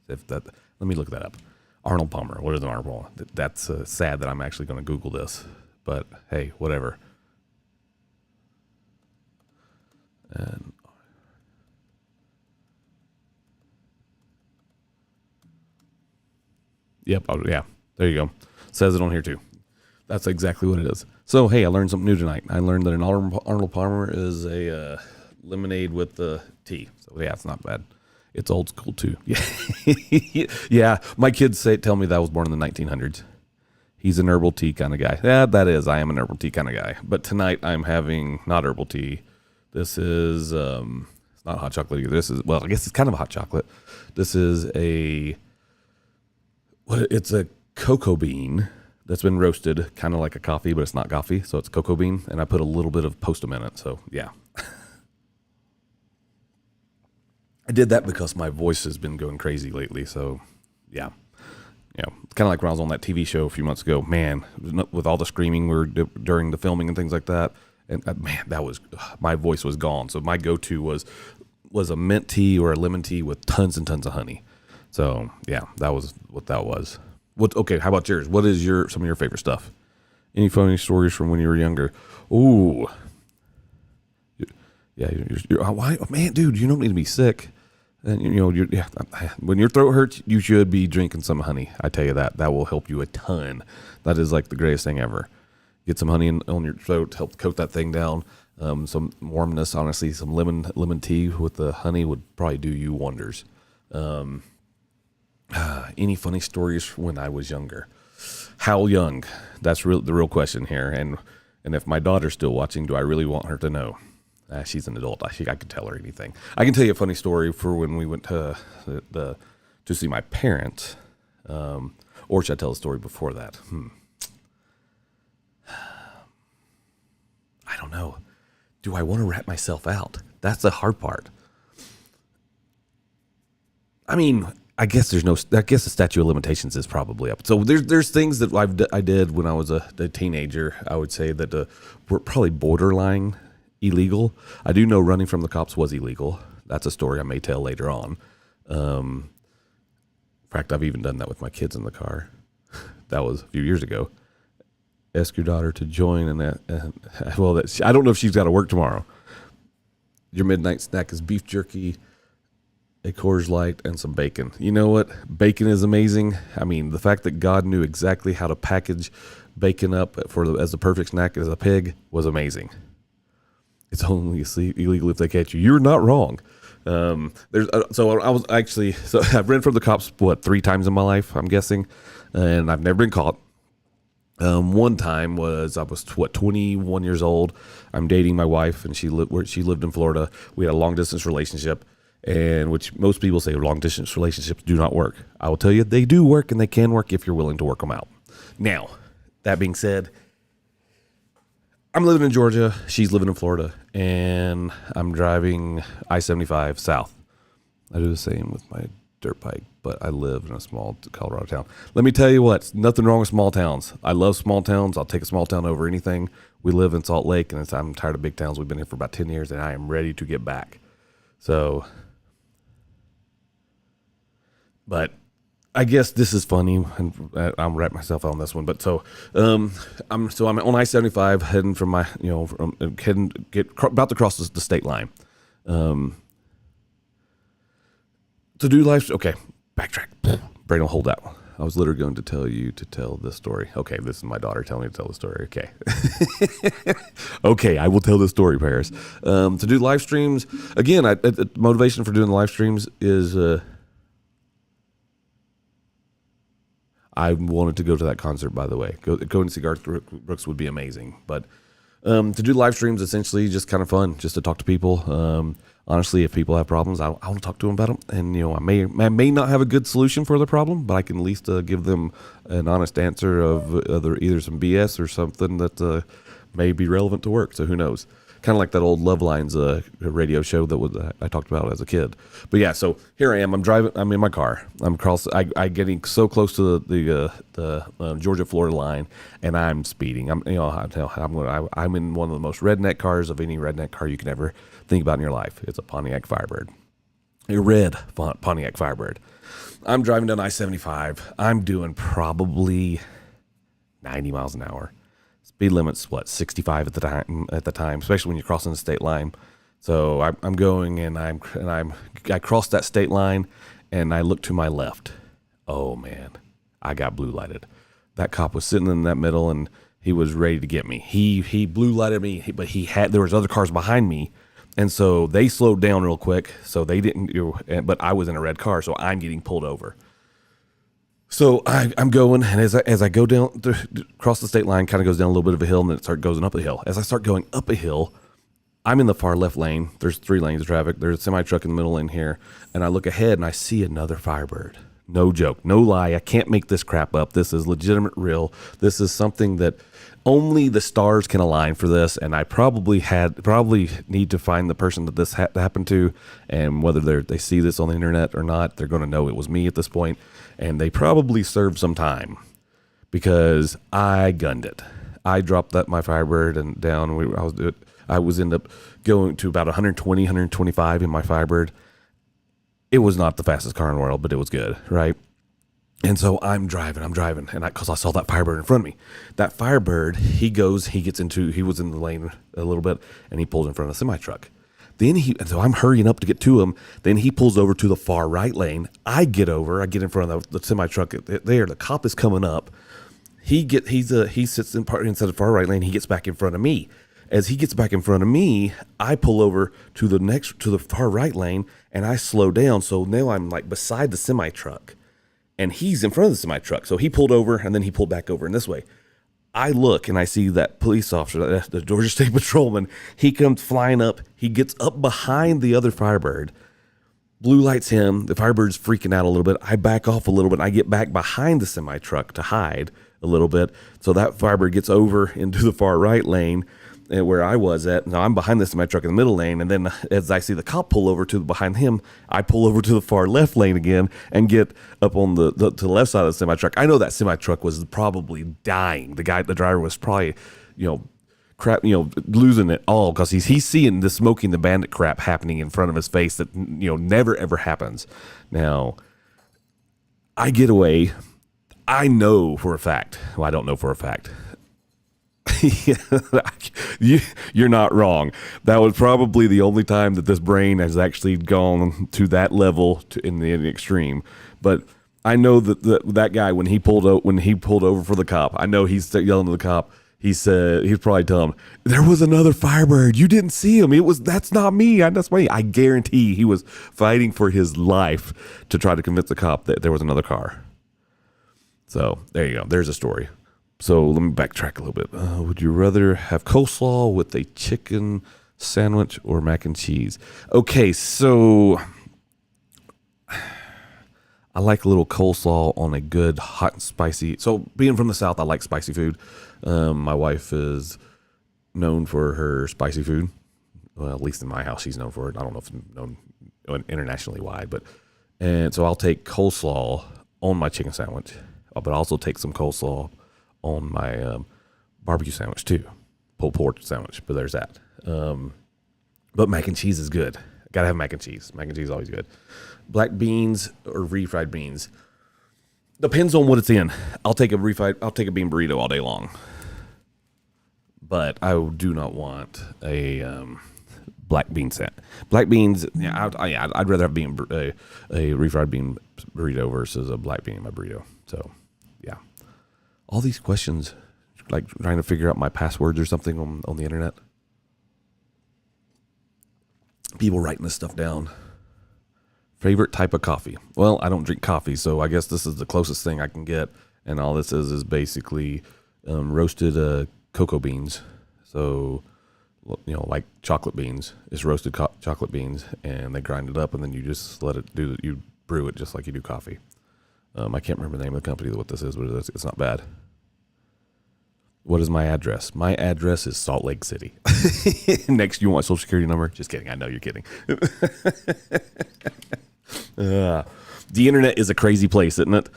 Let me look that up. Arnold Palmer. What is an Arnold Palmer? That's sad that I'm actually going to Google this, but hey, whatever. And yep, yeah, there you go. Says it on here too. That's exactly what it is. So, hey, I learned something new tonight. I learned that an Arnold Palmer is a lemonade with the tea. So, yeah, it's not bad. It's old school too. Yeah, yeah. My kids tell me that I was born in the 1900s. He's an herbal tea kind of guy. Yeah, that is. I am an herbal tea kind of guy. But tonight I'm having not herbal tea. This is it's not hot chocolate either. This is, well, I guess it's kind of a hot chocolate. This is it's a cocoa bean that's been roasted, kind of like a coffee, but it's not coffee. So it's cocoa bean, and I put a little bit of Postum in it. So yeah. I did that because my voice has been going crazy lately. So yeah. Yeah, kind of like when I was on that TV show a few months ago. Man, with all the screaming during the filming and things like that, and man, my voice was gone. So my go-to was a mint tea or a lemon tea with tons and tons of honey. So yeah, that was what that was. Okay, how about yours? What is some of your favorite stuff? Any funny stories from when you were younger? Ooh, yeah, why, man, dude, you don't need to be sick. And when your throat hurts, you should be drinking some honey. I tell you that will help you a ton. That is like the greatest thing ever. Get some honey on your throat, help coat that thing down. Some warmness, honestly, some lemon tea with the honey would probably do you wonders. Any funny stories from when I was younger? How young? That's the real question here. And if my daughter's still watching, do I really want her to know? She's an adult. I could tell her anything. I can tell you a funny story for when we went to see my parents. Or should I tell a story before that? I don't know. Do I want to rat myself out? That's the hard part. I mean, I guess the statute of limitations is probably up. So there's things that I did when I was a teenager. I would say that were probably borderline illegal. I do know running from the cops was illegal. That's a story I may tell later on. In fact, I've even done that with my kids in the car. That was a few years ago. Ask your daughter to join, I don't know if she's got to work tomorrow. Your midnight snack is beef jerky, a Coors Light, and some bacon. You know what? Bacon is amazing. I mean, the fact that God knew exactly how to package bacon up as the perfect snack as a pig was amazing. It's only illegal if they catch you. You're not wrong. I've ran from the cops, 3 times in my life, I'm guessing, and I've never been caught. One time I was 21 years old. I'm dating my wife, and she lived in Florida. We had a long distance relationship, and which most people say long distance relationships do not work. I will tell you, they do work, and they can work if you're willing to work them out. Now, that being said, I'm living in Georgia. She's living in Florida, and I'm driving I-75 south. I do the same with my dirt bike, but I live in a small Colorado town. Let me tell you what, nothing wrong with small towns. I love small towns. I'll take a small town over anything. We live in Salt Lake, and I'm tired of big towns. We've been here for about 10 years, and I am ready to get back. So, but I guess this is funny, and I'm wrap myself out on this one. But I'm on I-75 heading from about to cross the state line. To do life. Okay, backtrack. Brain will hold that. I was literally going to tell you to tell this story. Okay, this is my daughter telling me to tell the story. Okay. Okay, I will tell the story, Paris. To do live streams, again, motivation for doing the live streams is I wanted to go to that concert, by the way. Go and see Garth Brooks would be amazing. But to do live streams, essentially just kind of fun, just to talk to people. Honestly, if people have problems, I want to talk to them about them. And, I may not have a good solution for the problem, but I can at least give them an honest answer of either some BS or something that may be relevant to work. So who knows? Kind of like that old Love Lines radio show that I talked about as a kid. But yeah, so here I am. I'm driving. I'm in my car. I'm getting so close to the Georgia-Florida line, and I'm speeding. I'm in one of the most redneck cars of any redneck car you can ever think about in your life. It's a Pontiac Firebird, a red Pontiac Firebird. I'm driving down I-75. I'm doing probably 90 miles an hour. Speed limit's 65 at the time, especially when you're crossing the state line. So I'm going and I crossed that state line, and I look to my left. Oh man, I got blue lighted. That cop was sitting in that middle, and he was ready to get me. He blue lighted me, but there was other cars behind me, And so they slowed down real quick. So they didn't, but I was in a red car, so I'm getting pulled over. So I'm going, and as I go down, across the state line, kind of goes down a little bit of a hill, and then it starts going up a hill. As I start going up a hill, I'm in the far left lane. There's 3 lanes of traffic. There's a semi-truck in the middle lane here. And I look ahead, and I see another Firebird. No joke, no lie. I can't make this crap up. This is legitimate, real. This is something that only the stars can align for this. And I probably need to find the person that this happened to. And whether they see this on the internet or not, they're going to know it was me at this point. And they probably served some time because I gunned it. I dropped my Firebird and down. I was end up going to about 120, 125 in my Firebird. It was not the fastest car in the world, but it was good, right? And so I'm driving, and because I saw that Firebird in front of me. That Firebird, he was in the lane a little bit, and he pulls in front of a semi-truck. So I'm hurrying up to get to him. Then he pulls over to the far right lane. I get in front of the semi-truck there. The cop is coming up. He sits inside the far right lane. He gets back in front of me. As he gets back in front of me, I pull over to the far right lane, and I slow down. So now I'm like beside the semi-truck, and he's in front of the semi-truck. So he pulled over, and then he pulled back over in this way. I look, and I see that police officer, the Georgia State Patrolman. He comes flying up. He gets up behind the other Firebird. Blue lights him. The Firebird's freaking out a little bit. I back off a little bit, and I get back behind the semi-truck to hide a little bit. So that Firebird gets over into the far right lane where I was at. Now I'm behind this semi-truck in the middle lane, and then as I see the cop pull over to behind him, I pull over to the far left lane again and get up on to the left side of the semi-truck. I know that semi-truck was probably dying. The driver was probably, losing it all because he's seeing the Smoking the Bandit crap happening in front of his face that never ever happens. Now I get away. I know for a fact. Well, I don't know for a fact. You're not wrong. That was probably the only time that this brain has actually gone to that level in the extreme. But I know that guy when he pulled over for the cop, I know he's yelling to the cop. He's probably telling him, there was another Firebird. You didn't see him. That's not me. That's me. I guarantee he was fighting for his life to try to convince the cop that there was another car. So there you go. There's a story. So let me backtrack a little bit. Would you rather have coleslaw with a chicken sandwich or mac and cheese? Okay, so I like a little coleslaw on a good hot and spicy. So being from the South, I like spicy food. My wife is known for her spicy food. Well, at least in my house, she's known for it. I don't know if it's known internationally wide, and so I'll take coleslaw on my chicken sandwich, but also take some coleslaw on my barbecue sandwich too, pulled pork sandwich. But there's that. But mac and cheese is good. Gotta have mac and cheese. Mac and cheese is always good. Black beans or refried beans depends on what it's in. I'll take a bean burrito all day long. But I do not want a black bean set. Black beans. Yeah, I'd rather have a refried bean burrito versus a black bean in my burrito. So. All these questions, like trying to figure out my passwords or something on the internet. People writing this stuff down. Favorite type of coffee? Well, I don't drink coffee, so I guess this is the closest thing I can get. And all this is basically roasted cocoa beans. So, like chocolate beans. It's roasted chocolate beans, and they grind it up, and then you just you brew it just like you do coffee. I can't remember the name of the company what this is, but it's not bad. What is my address? My address is Salt Lake City. Next, you want Social Security number? Just kidding. I know you're kidding. The internet is a crazy place, isn't it?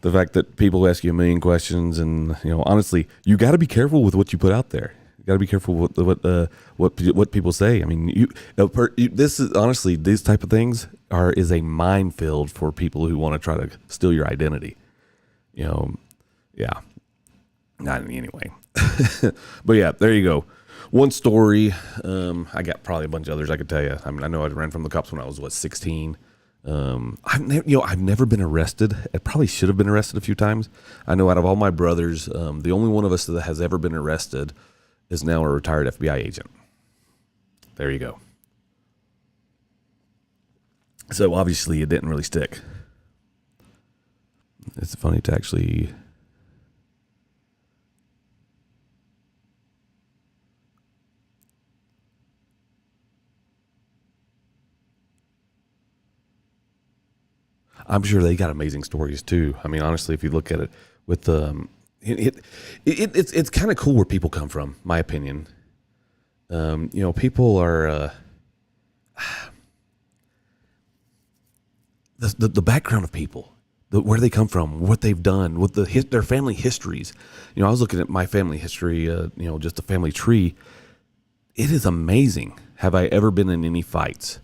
The fact that people ask you a million questions, and honestly, you got to be careful with what you put out there. You got to be careful what people say. I mean, this is honestly, these type of things is a minefield for people who want to try to steal your identity. Yeah. Not anyway. But yeah, there you go. One story. I got probably a bunch of others I could tell you. I mean, I know I ran from the cops when I was 16. I've never been arrested. I probably should have been arrested a few times. I know out of all my brothers, the only one of us that has ever been arrested is now a retired FBI agent. There you go. So obviously it didn't really stick. It's funny to actually. I'm sure they got amazing stories too. I mean, honestly, if you look at it with it's kind of cool where people come from. My opinion. People are the background of people, where they come from, what they've done, what their family histories. I was looking at my family history. Just a family tree. It is amazing. Have I ever been in any fights?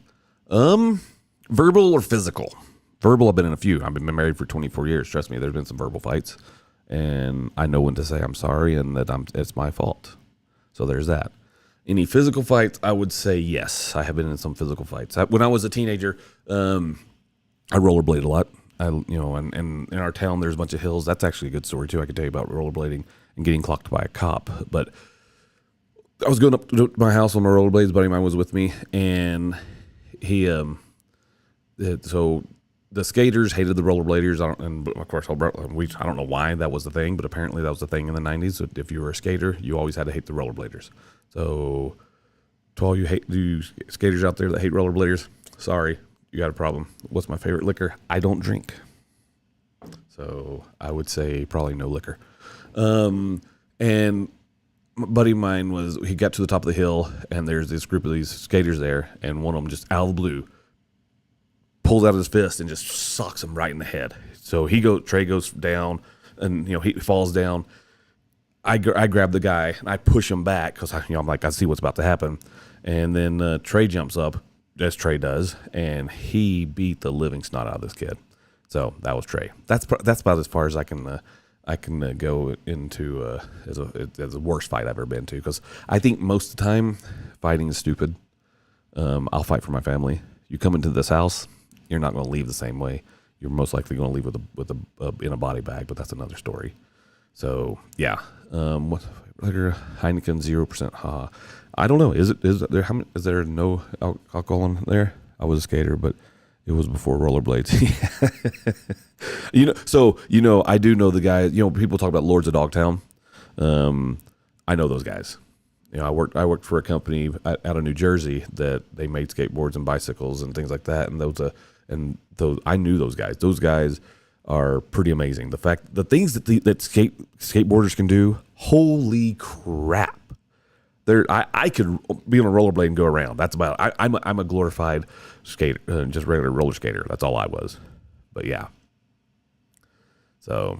Verbal or physical? Verbal, I've been in a few. I've been married for 24 years. Trust me, there's been some verbal fights, and I know when to say I'm sorry and that it's my fault. So there's that. Any physical fights? I would say yes. I have been in some physical fights. When I was a teenager, I rollerblade a lot. And in our town, there's a bunch of hills. That's actually a good story too. I could tell you about rollerblading and getting clocked by a cop. But I was going up to my house on my rollerblades. A buddy of mine was with me, and he so the skaters hated the rollerbladers. Of course, I don't know why that was the thing, but apparently that was the thing in the 90s. If you were a skater, you always had to hate the rollerbladers. So to all you skaters out there that hate rollerbladers, sorry, you got a problem. What's my favorite liquor? I don't drink. So I would say probably no liquor. And my buddy of mine he got to the top of the hill, and there's this group of these skaters there, and one of them just out of the blue pulls out his fist and just socks him right in the head. So Trey goes down, and he falls down. I grab the guy and I push him back because I'm like, I see what's about to happen. And then Trey jumps up, as Trey does, and he beat the living snot out of this kid. So that was Trey. That's about as far as I can go into as a worst fight I've ever been to, because I think most of the time fighting is stupid. I'll fight for my family. You come into this house, you're not going to leave the same way. You're most likely going to leave with a in a body bag, but that's another story. So yeah, what liquor? Heineken 0%. I don't know. Is there no alcohol in there? I was a skater, but it was before rollerblades. I do know the guys. People talk about Lords of Dogtown. I know those guys. I worked for a company out of New Jersey that they made skateboards and bicycles and things like that. And I knew those guys. Those guys are pretty amazing. The things that skateboarders can do, holy crap! I could be on a rollerblade and go around. That's about it. I'm a glorified skater, just regular roller skater. That's all I was. But yeah. So,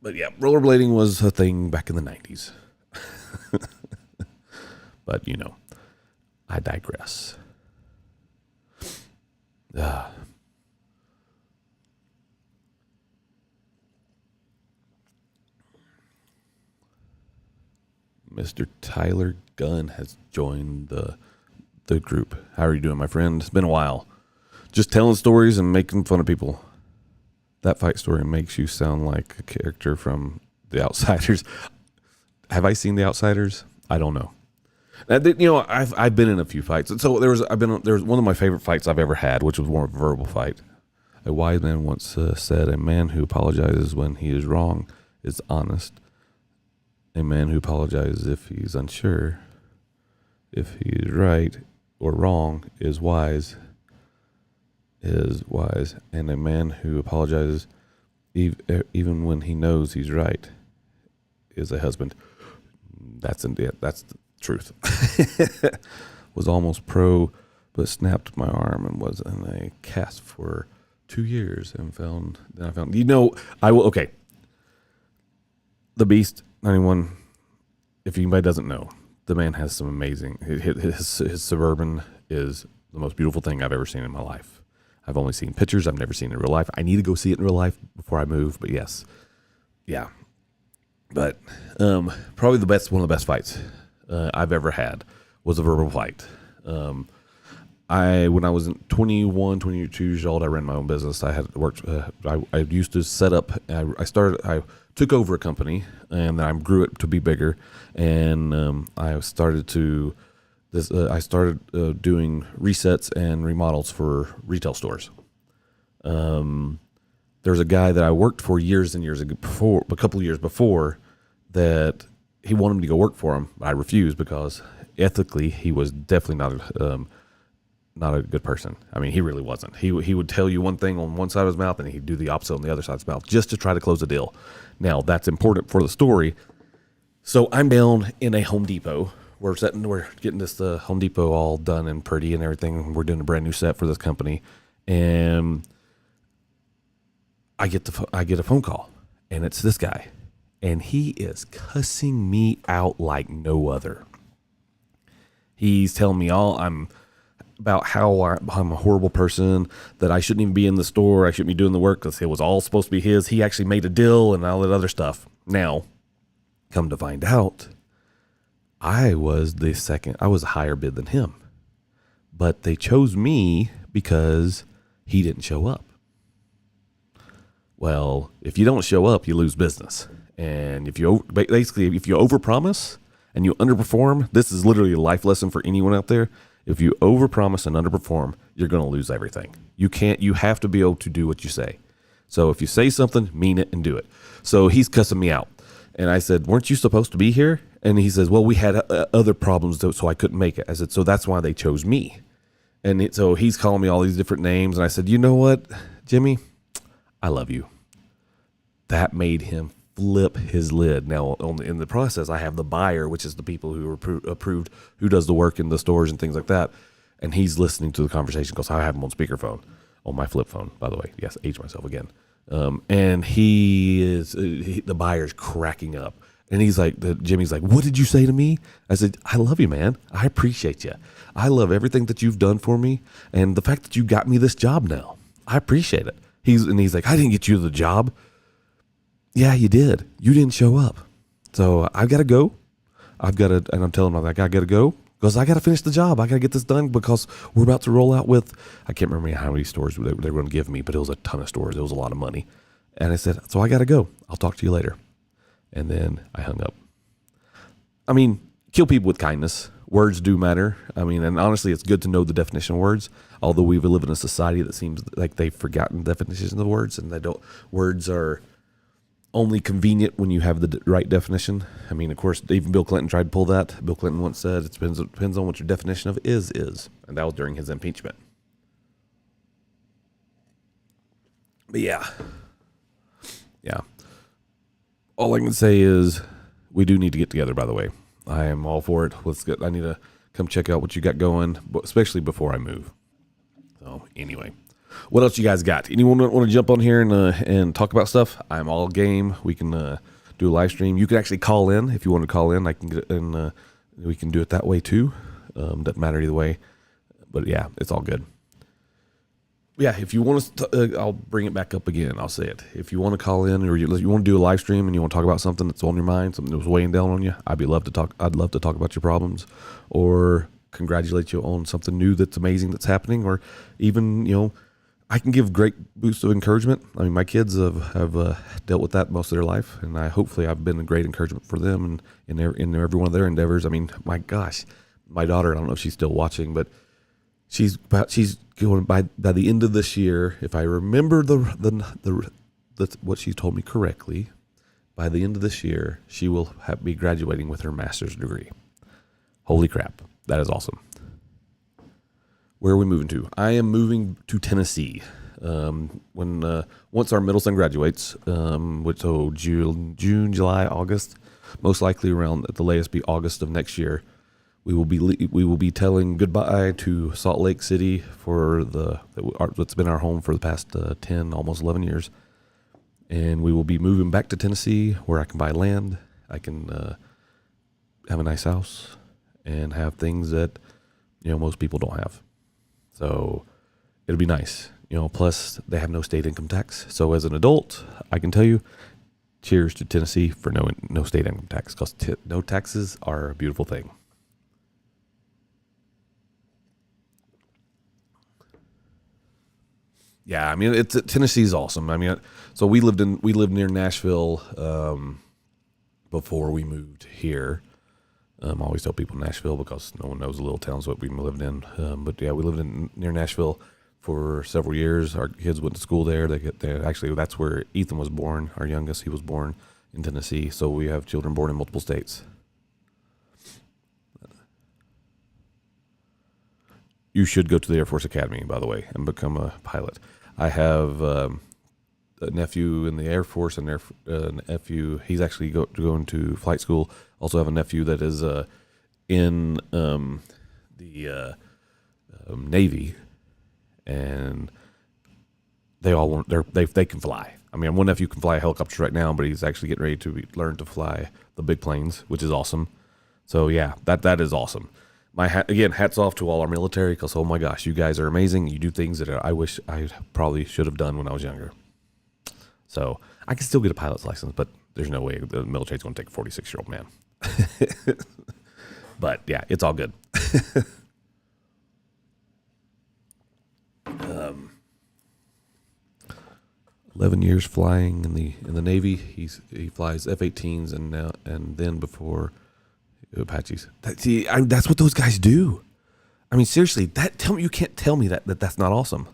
but yeah, rollerblading was a thing back in the 90s. But I digress. Mr. Tyler Gunn has joined the group. How are you doing, my friend? It's been a while. Just telling stories and making fun of people. That fight story makes you sound like a character from The Outsiders. Have I seen The Outsiders? I don't know. I've been in a few fights. So there was one of my favorite fights I've ever had, which was more of a verbal fight. A wise man once said, "A man who apologizes when he is wrong is honest. A man who apologizes if he's unsure, if he is right or wrong, is wise. And a man who apologizes even when he knows he's right is a husband." That's the truth. Was almost pro, but snapped my arm and was in a cast for 2 years and I found okay. The Beast 91. If anybody doesn't know, the man has some amazing. His Suburban is the most beautiful thing I've ever seen in my life. I've only seen pictures. I've never seen it in real life. I need to go see it in real life before I move. But yes, yeah. But probably one of the best fights I've ever had was a verbal fight. When I was 21, 22 years old, I ran my own business. I had worked. I used to set up. I took over a company, and then I grew it to be bigger. And I started to I started doing resets and remodels for retail stores. There's a guy that I worked for years and years ago, a couple of years before, that he wanted me to go work for him. I refused because ethically he was definitely not a good person. I mean, he really wasn't. He would tell you one thing on one side of his mouth and he'd do the opposite on the other side of his mouth just to try to close a deal. Now, that's important for the story. So I'm down in a Home Depot. We're getting this Home Depot all done and pretty and everything. We're doing a brand new set for this company, and I get a phone call, and it's this guy, and he is cussing me out like no other. He's telling me about how I'm a horrible person, that I shouldn't even be in the store, I shouldn't be doing the work because it was all supposed to be his. He actually made a deal and all that other stuff. Now, come to find out, I was a higher bid than him, but they chose me because he didn't show up. Well, if you don't show up, you lose business. And if you overpromise and you underperform, this is literally a life lesson for anyone out there. If you overpromise and underperform, you're going to lose everything. You have to be able to do what you say. So if you say something, mean it and do it. So he's cussing me out. And I said, weren't you supposed to be here? And he says, well, we had other problems, so I couldn't make it. I said, so that's why they chose me. And so he's calling me all these different names. And I said, you know what, Jimmy, I love you. That made him flip his lid. Now, in the process, I have the buyer, which is the people who are approved, who does the work in the stores and things like that. And he's listening to the conversation because I have him on speakerphone, on my flip phone, by the way. Yes, age myself again. And the buyer's cracking up. And Jimmy's like, what did you say to me? I said, I love you, man. I appreciate you. I love everything that you've done for me. And the fact that you got me this job now, I appreciate it. He's like, I didn't get you the job. Yeah, you did. You didn't show up. So I've got to go. And I'm telling him, I got to go because I got to finish the job. I got to get this done because we're about to roll out with, I can't remember how many stores they were going to give me, but it was a ton of stores. It was a lot of money. And I said, so I got to go. I'll talk to you later. And then I hung up. I mean, kill people with kindness. Words do matter. I mean, and honestly, it's good to know the definition of words, although we live in a society that seems like they've forgotten definitions of words, and words are only convenient when you have the right definition. I mean, of course, even Bill Clinton tried to pull that. Bill Clinton once said, it depends on what your definition of is. And that was during his impeachment. But yeah. All I can say is we do need to get together, by the way. I am all for it. I need to come check out what you got going, especially before I move. So anyway, what else you guys got? Anyone want to jump on here and talk about stuff? I'm all game. We can do a live stream. You can actually call in if you want to call in. I can get and we can do it that way too. Doesn't matter either way. But yeah, it's all good. Yeah, if you want to, I'll bring it back up again. I'll say it. If you want to call in or you want to do a live stream and you want to talk about something that's on your mind, something that was weighing down on you, I'd love to talk about your problems or congratulate you on something new that's amazing that's happening, or even, I can give great boosts of encouragement. I mean, my kids have dealt with that most of their life, and hopefully I've been a great encouragement for them and in every one of their endeavors. I mean, my gosh, my daughter, I don't know if she's still watching, but she's going by the end of this year. If I remember what she told me correctly, by the end of this year, she will be graduating with her master's degree. Holy crap. That is awesome. Where are we moving to? I am moving to Tennessee. Once our middle son graduates, June, July, August, most likely around at the latest be August of next year, we will be telling goodbye to Salt Lake City for what's been our home for the past 10, almost 11 years. And we will be moving back to Tennessee where I can buy land. I can have a nice house and have things that, most people don't have. So it'll be nice, plus they have no state income tax. So as an adult, I can tell you, cheers to Tennessee for no state income tax, because no taxes are a beautiful thing. Yeah, I mean, Tennessee's awesome. I mean, so we lived near Nashville before we moved here. I always tell people Nashville because no one knows the little towns what we've lived in. But yeah, we lived near Nashville for several years. Our kids went to school there. Actually, that's where Ethan was born. Our youngest, he was born in Tennessee. So we have children born in multiple states. You should go to the Air Force Academy, by the way, and become a pilot. I have a nephew in the Air Force, and a nephew, he's actually going to flight school. Also have a nephew that is in the Navy, and they all want they can fly. I mean, one nephew can fly helicopters right now, but he's actually getting ready to learn to fly the big planes, which is awesome. So yeah, that is awesome. Again, hats off to all our military, because oh my gosh, you guys are amazing. You do things that I wish I probably should have done when I was younger. So I can still get a pilot's license, but there's no way the military's going to take a 46-year-old man. But yeah, it's all good. 11 years flying in the Navy. He flies F-18s and then before Apaches. That's what those guys do. I mean, seriously, you can't tell me that's not awesome.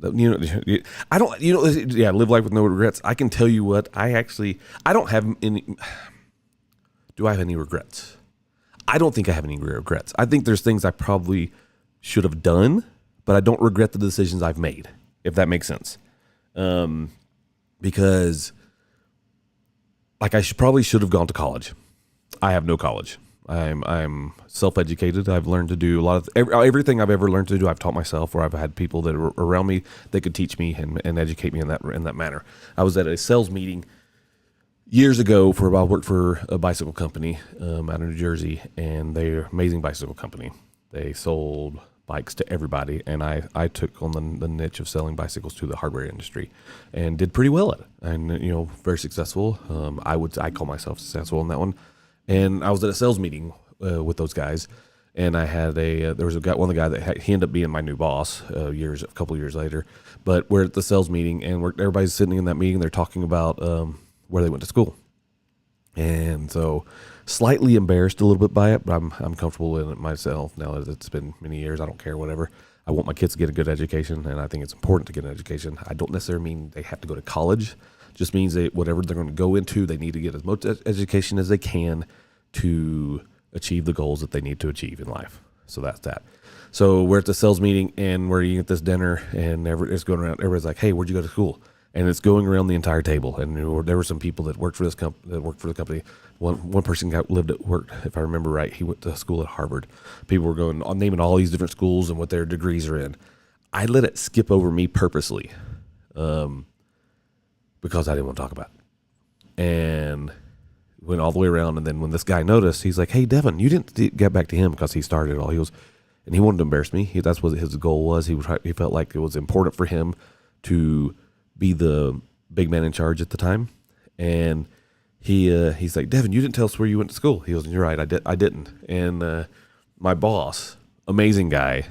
I don't. Live life with no regrets. I can tell you what. I don't have any. Do I have any regrets? I don't think I have any regrets. I think there's things I probably should have done, but I don't regret the decisions I've made, if that makes sense. Because like I probably should have gone to college. I have no college. I'm self-educated. I've learned to do a lot of everything I've ever learned to do. I've taught myself, or I've had people that are around me that could teach me and educate me in that manner. I was at a sales meeting years ago I worked for a bicycle company out of New Jersey, and they're an amazing bicycle company. They sold bikes to everybody, and I took on the niche of selling bicycles to the hardware industry, and did pretty well at it, and very successful. I call myself successful in that one. And I was at a sales meeting with those guys, and I had there was one of the guys that he ended up being my new boss a couple of years later. But we're at the sales meeting, and everybody's sitting in that meeting. They're talking about where they went to school, and so slightly embarrassed a little bit by it, but I'm comfortable in it myself now that it's been many years. I don't care, whatever. I want my kids to get a good education, and I think it's important to get an education. I don't necessarily mean they have to go to college. Just means that whatever they're going to go into, they need to get as much education as they can to achieve the goals that they need to achieve in life. So that's that. So we're at the sales meeting, and we're eating at this dinner, and it's going around. Everybody's like, "Hey, where'd you go to school?" And it's going around the entire table. And there were some people that worked for the company. One person worked, if I remember right, he went to school at Harvard. People were going on naming all these different schools and what their degrees are in. I let it skip over me purposely. Because I didn't want to talk about it. And went all the way around, and then when this guy noticed, he's like, "Hey, Devin, you didn't get back to him," because he started it all. And he wanted to embarrass me. That's what his goal was. He felt like it was important for him to be the big man in charge at the time. And he's like, "Devin, you didn't tell us where you went to school." He goes, "You're right, I didn't." And my boss, amazing guy,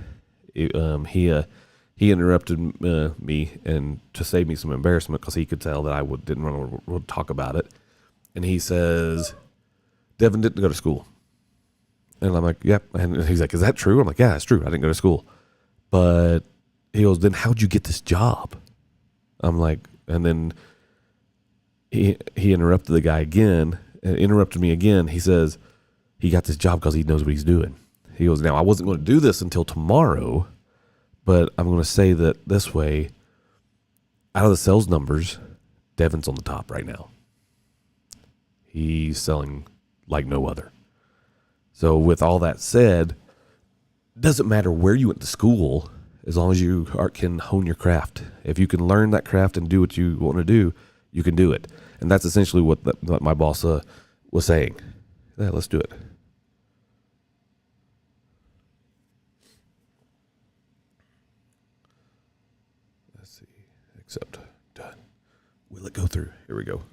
he interrupted me, and to save me some embarrassment, because he could tell that I didn't want to talk about it. And he says, "Devin didn't go to school." And I'm like, "Yep." And he's like, "Is that true?" I'm like, "Yeah, that's true. I didn't go to school." But he goes, "Then how'd you get this job?" I'm like, and then he interrupted the guy again, interrupted me again. He says, he got this job because he knows what he's doing. He goes, "Now, I wasn't going to do this until tomorrow, but I'm going to say that this way, out of the sales numbers, Devin's on the top right now. He's selling like no other." So with all that said, doesn't matter where you went to school, as long as you can hone your craft. If you can learn that craft and do what you want to do, you can do it. And that's essentially what my boss was saying. Yeah, let's do it. Except done. Will it go through? Here we go.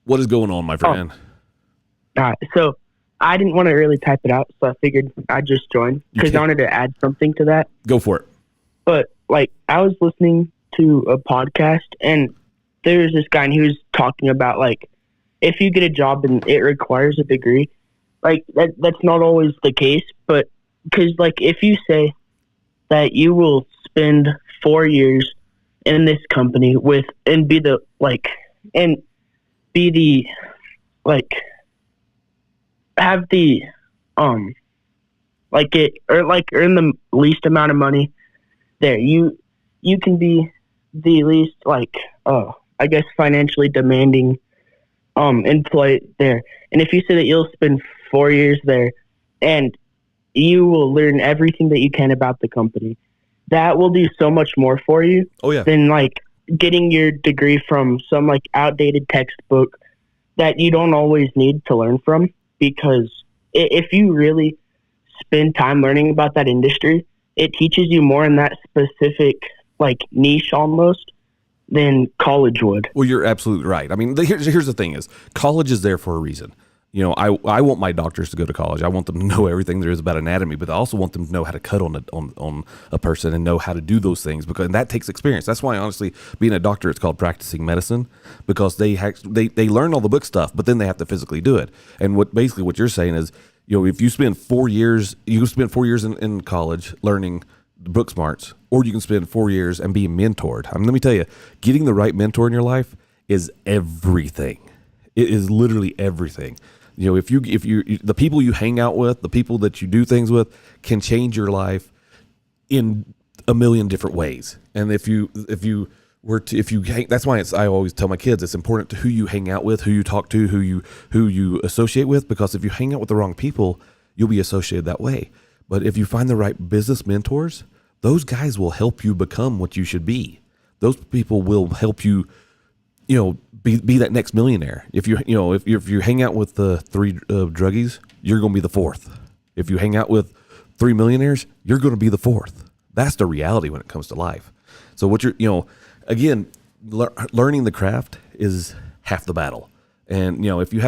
What is going on, my friend? All right. So I didn't want to really type it out, so I figured I'd just join because I wanted to add something to that. Go for it. But I was listening to a podcast, and there was this guy, and he was talking about if you get a job and it requires a degree, like that's not always the case. But because like if you say that you will spend 4 years in this company with and be the like and be the like have the like it or like earn the least amount of money there, you can be the least like I guess financially demanding employee there. And if you say that you'll spend 4 years there and you will learn everything that you can about the company, that will do so much more for you than like getting your degree from some like outdated textbook that you don't always need to learn from. Because if you really spend time learning about that industry, it teaches you more in that specific like niche almost than college would. Well, you're absolutely right. I mean, here's the thing: is college is there for a reason. You know, I want my doctors to go to college. I want them to know everything there is about anatomy, but I also want them to know how to cut on a person and know how to do those things, because and that takes experience. That's why, honestly, being a doctor, it's called practicing medicine, because they learn all the book stuff, but then they have to physically do it. And what you're saying is, you know, if you spend 4 years, you spend 4 years in college learning book smarts, or you can spend 4 years and be mentored. I mean, let me tell you, getting the right mentor in your life is everything. It is literally everything. You know, if you the people you hang out with, the people that you do things with, can change your life in a million different ways. And if you hang, that's why I always tell my kids it's important to who you hang out with, who you talk to, who you associate with, because if you hang out with the wrong people, you'll be associated that way. But if you find the right business mentors, those guys will help you become what you should be. Those people will help you, you know, be that next millionaire. If you hang out with the 3 druggies, you're going to be the 4th. If you hang out with 3 millionaires, you're going to be the 4th. That's the reality when it comes to life. So again, learning the craft is half the battle. And you know, if you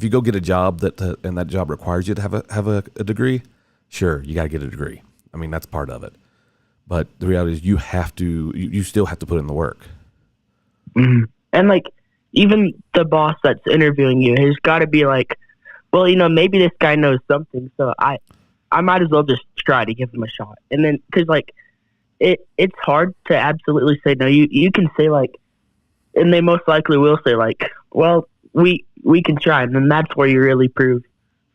go get a job and that job requires you to have a degree, sure, you got to get a degree. I mean, that's part of it. But the reality is you still have to put in the work. Mm-hmm. And like, even the boss that's interviewing you has got to be like, well, you know, maybe this guy knows something, so I might as well just try to give him a shot. And then, because like, it's hard to absolutely say no. You can say like, and they most likely will say like, well, we can try, and then that's where you really prove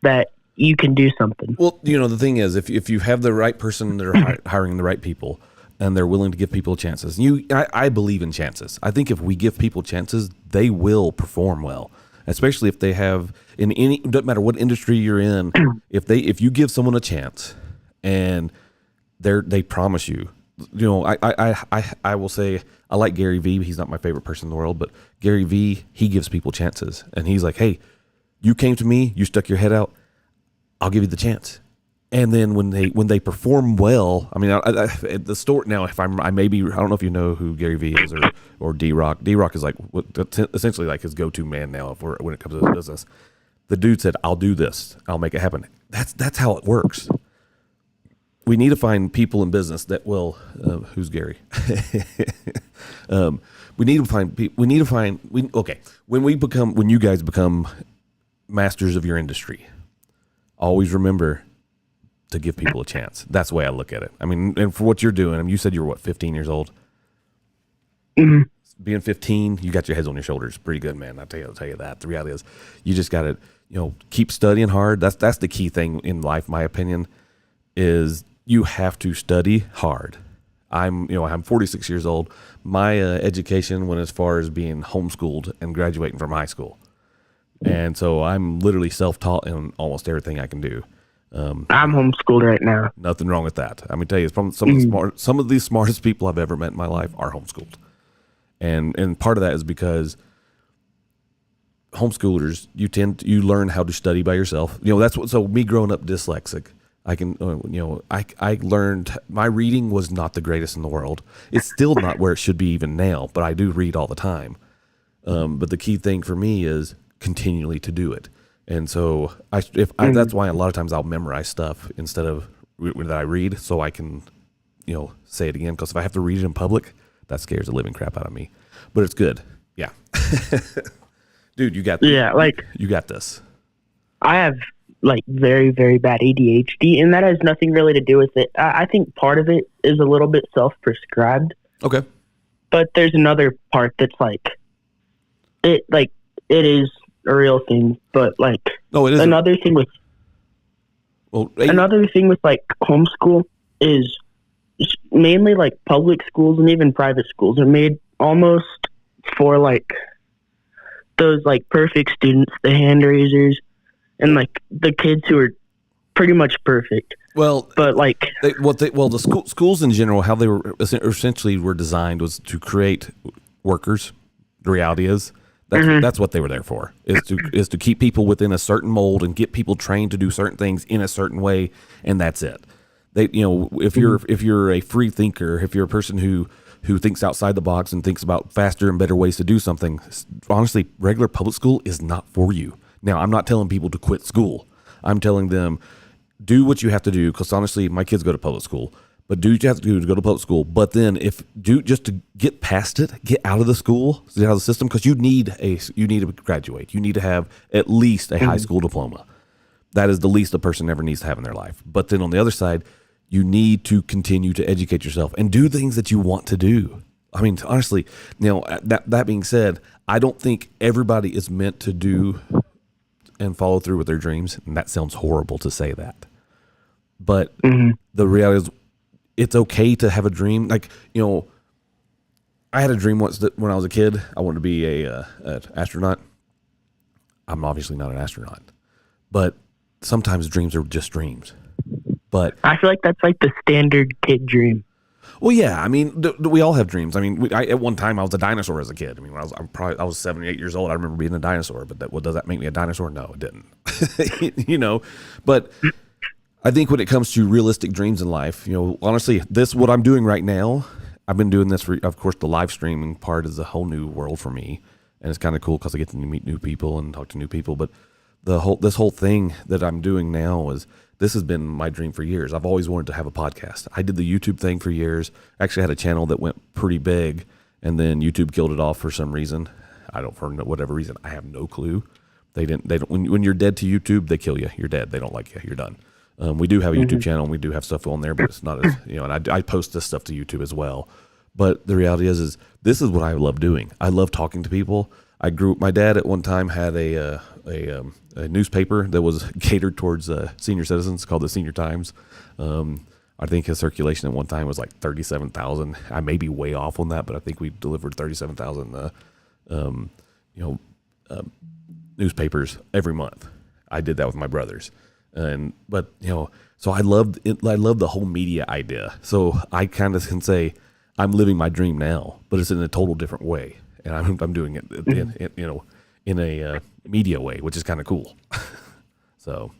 that you can do something. Well, you know, the thing is, if you have the right person, they're hiring the right people, and they're willing to give people chances. I believe in chances. I think if we give people chances, they will perform well, especially if they have doesn't matter what industry you're in. If you give someone a chance and they promise you, you know, I will say I like Gary Vee. He's not my favorite person in the world, but Gary Vee, he gives people chances, and he's like, hey, you came to me, you stuck your head out, I'll give you the chance. And then when they perform well, I mean, the story now, I don't know if you know who Gary Vee is or D-Rock. D-Rock is like essentially like his go-to man now when it comes to business. The dude said, "I'll do this. I'll make it happen." That's how it works. We need to find people in business that will. Who's Gary? We need to find people. When you guys become masters of your industry, always remember to give people a chance. That's the way I look at it. I mean, and for what you're doing, I mean, you said you were 15 years old. Mm-hmm. Being 15, you got your heads on your shoulders. Pretty good, man. I'll tell you that. The reality is, you just got to, you know, keep studying hard. That's the key thing in life, my opinion, is you have to study hard. I'm 46 years old. My education went as far as being homeschooled and graduating from high school, and so I'm literally self-taught in almost everything I can do. I'm homeschooled right now. Nothing wrong with that. I mean, tell you, some of the smartest people I've ever met in my life are homeschooled, and part of that is because homeschoolers, you learn how to study by yourself. You know, that's what. So me growing up dyslexic, I learned my reading was not the greatest in the world. It's still not where it should be even now, but I do read all the time. But the key thing for me is continually to do it. And so that's why a lot of times I'll memorize stuff instead of that I read, so I can, you know, say it again. Because if I have to read it in public, that scares the living crap out of me. But it's good. Yeah. dude, you got you got this. I have like very, very bad ADHD, and that has nothing really to do with it. I think part of it is a little bit self-prescribed. Okay. But there's another part that's it is a real thing, but it is another thing with like homeschool is mainly like public schools and even private schools are made almost for like those like perfect students, the hand raisers, and like the kids who are pretty much perfect. Well, but like the schools in general, how they were essentially designed was to create workers. The reality is that's what they were there for, is to keep people within a certain mold and get people trained to do certain things in a certain way, and that's it. They, if you're a free thinker, if you're a person who thinks outside the box and thinks about faster and better ways to do something, honestly, regular public school is not for you. Now, I'm not telling people to quit school. I'm telling them, do what you have to do, because honestly, my kids go to public school, but do what you have to do to go to public school. But then just to get past it, get out of the school, get out of the system, because you need to graduate. You need to have at least a high school diploma. That is the least a person ever needs to have in their life. But then on the other side, you need to continue to educate yourself and do things that you want to do. I mean, honestly, that being said, I don't think everybody is meant to do and follow through with their dreams. And that sounds horrible to say that. But the reality is, it's okay to have a dream. Like, I had a dream once that when I was a kid, I wanted to be an astronaut. I'm obviously not an astronaut, but sometimes dreams are just dreams. But I feel like that's like the standard kid dream. Well, yeah. I mean, we all have dreams. I mean, at one time I was a dinosaur as a kid. I mean, when I was 7 or 8 years old, I remember being a dinosaur. But does that make me a dinosaur? No, it didn't. But I think when it comes to realistic dreams in life, honestly, what I'm doing right now, I've been doing this for, of course, the live streaming part is a whole new world for me, and it's kind of cool because I get to meet new people and talk to new people. But this whole thing that I'm doing now this has been my dream for years. I've always wanted to have a podcast. I did the YouTube thing for years. Actually, had a channel that went pretty big, and then YouTube killed it off for some reason. For whatever reason, I have no clue. They don't. When you're dead to YouTube, they kill you. You're dead. They don't like you. You're done. We do have a YouTube channel, and we do have stuff on there, but it's not as, and I post this stuff to YouTube as well. But the reality is this is what I love doing. I love talking to people. My dad at one time had a newspaper that was catered towards senior citizens called the Senior Times. I think his circulation at one time was like 37,000. I may be way off on that, but I think we delivered 37,000, newspapers every month. I did that with my brothers. So I loved it. I love the whole media idea. So I kind of can say I'm living my dream now, but it's in a total different way, and I'm doing it, in a media way, which is kind of cool. So,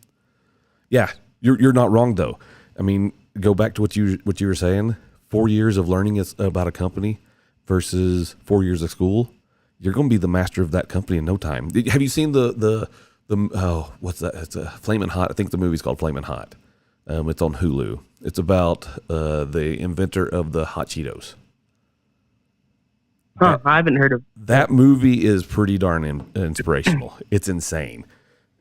yeah, you're not wrong though. I mean, go back to what you were saying. 4 years of learning about a company versus 4 years of school. You're going to be the master of that company in no time. Have you seen the what's that? It's a Flamin' Hot. I think the movie's called Flamin' Hot. It's on Hulu. It's about the inventor of the hot Cheetos. I haven't heard of that movie. Is pretty darn inspirational. It's insane,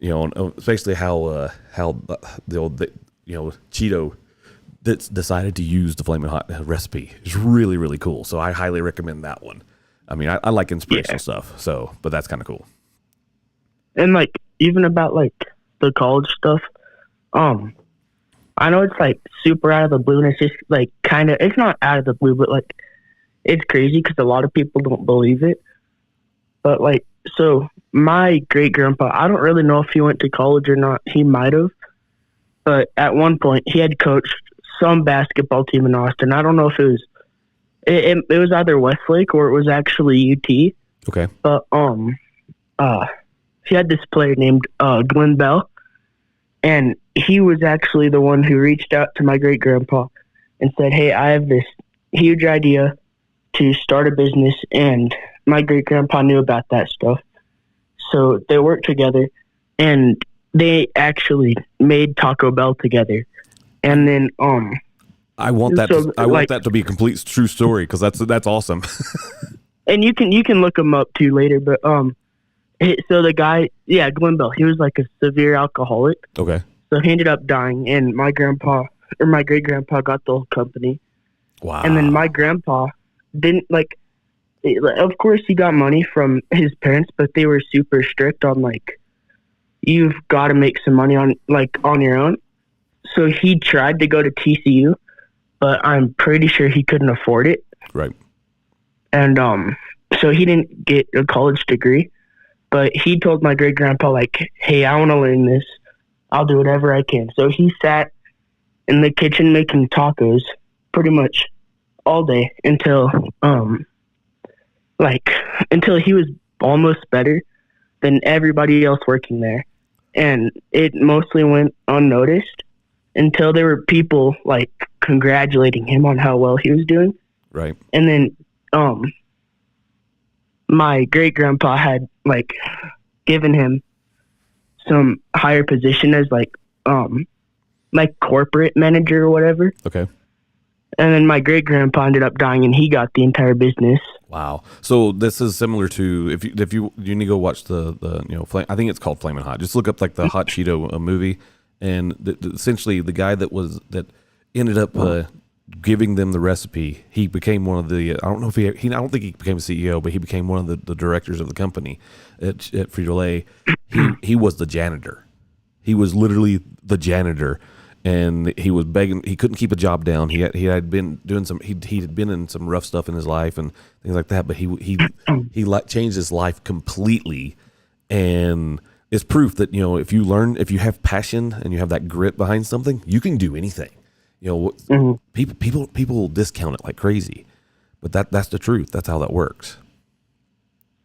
especially how the old Cheeto that's decided to use the Flamin' Hot recipe is really, really cool. So I highly recommend that one. I mean, I like inspirational stuff. So, but that's kind of cool. And like even about like the college stuff, I know it's like super out of the blue, and it's just like it's not out of the blue, but like it's crazy because a lot of people don't believe it. But like, so my great grandpa, I don't really know if he went to college or not. He might have, but at one point he had coached some basketball team in Austin. I don't know if it was either Westlake or it was actually UT. Okay. But he had this player named Glenn Bell, and he was actually the one who reached out to my great grandpa and said, "Hey, I have this huge idea to start a business," and my great grandpa knew about that stuff. So they worked together, and they actually made Taco Bell together. And then I want that. Want that to be a complete true story because that's awesome. And you can look them up too later, but So the guy, yeah, Glenn Bell, he was like a severe alcoholic. Okay. So he ended up dying, and my grandpa or my great grandpa got the whole company. Wow. And then my grandpa didn't of course he got money from his parents, but they were super strict on like, you've got to make some money on your own. So he tried to go to TCU, but I'm pretty sure he couldn't afford it. Right. And so he didn't get a college degree, but he told my great grandpa like, hey, I want to learn this. I'll do whatever I can. So he sat in the kitchen making tacos pretty much all day until he was almost better than everybody else working there. And it mostly went unnoticed until there were people like congratulating him on how well he was doing. Right. And then my great grandpa had like given him some higher position as like corporate manager or whatever. Okay. And then my great grandpa ended up dying, and he got the entire business. Wow. So this is similar to if you need to go watch the I think it's called Flamin' Hot. Just look up like the Hot Cheeto movie, and essentially the guy that ended up giving them the recipe, he became one of the I don't think he became a CEO, but he became one of the directors of the company at Frito-Lay. He was the janitor. He was literally the janitor. And he was begging. He couldn't keep a job down. He had been doing some. He had been in some rough stuff in his life and things like that. But he changed his life completely, and it's proof that if you have passion and you have that grit behind something, you can do anything. People discount it like crazy, but that's the truth. That's how that works.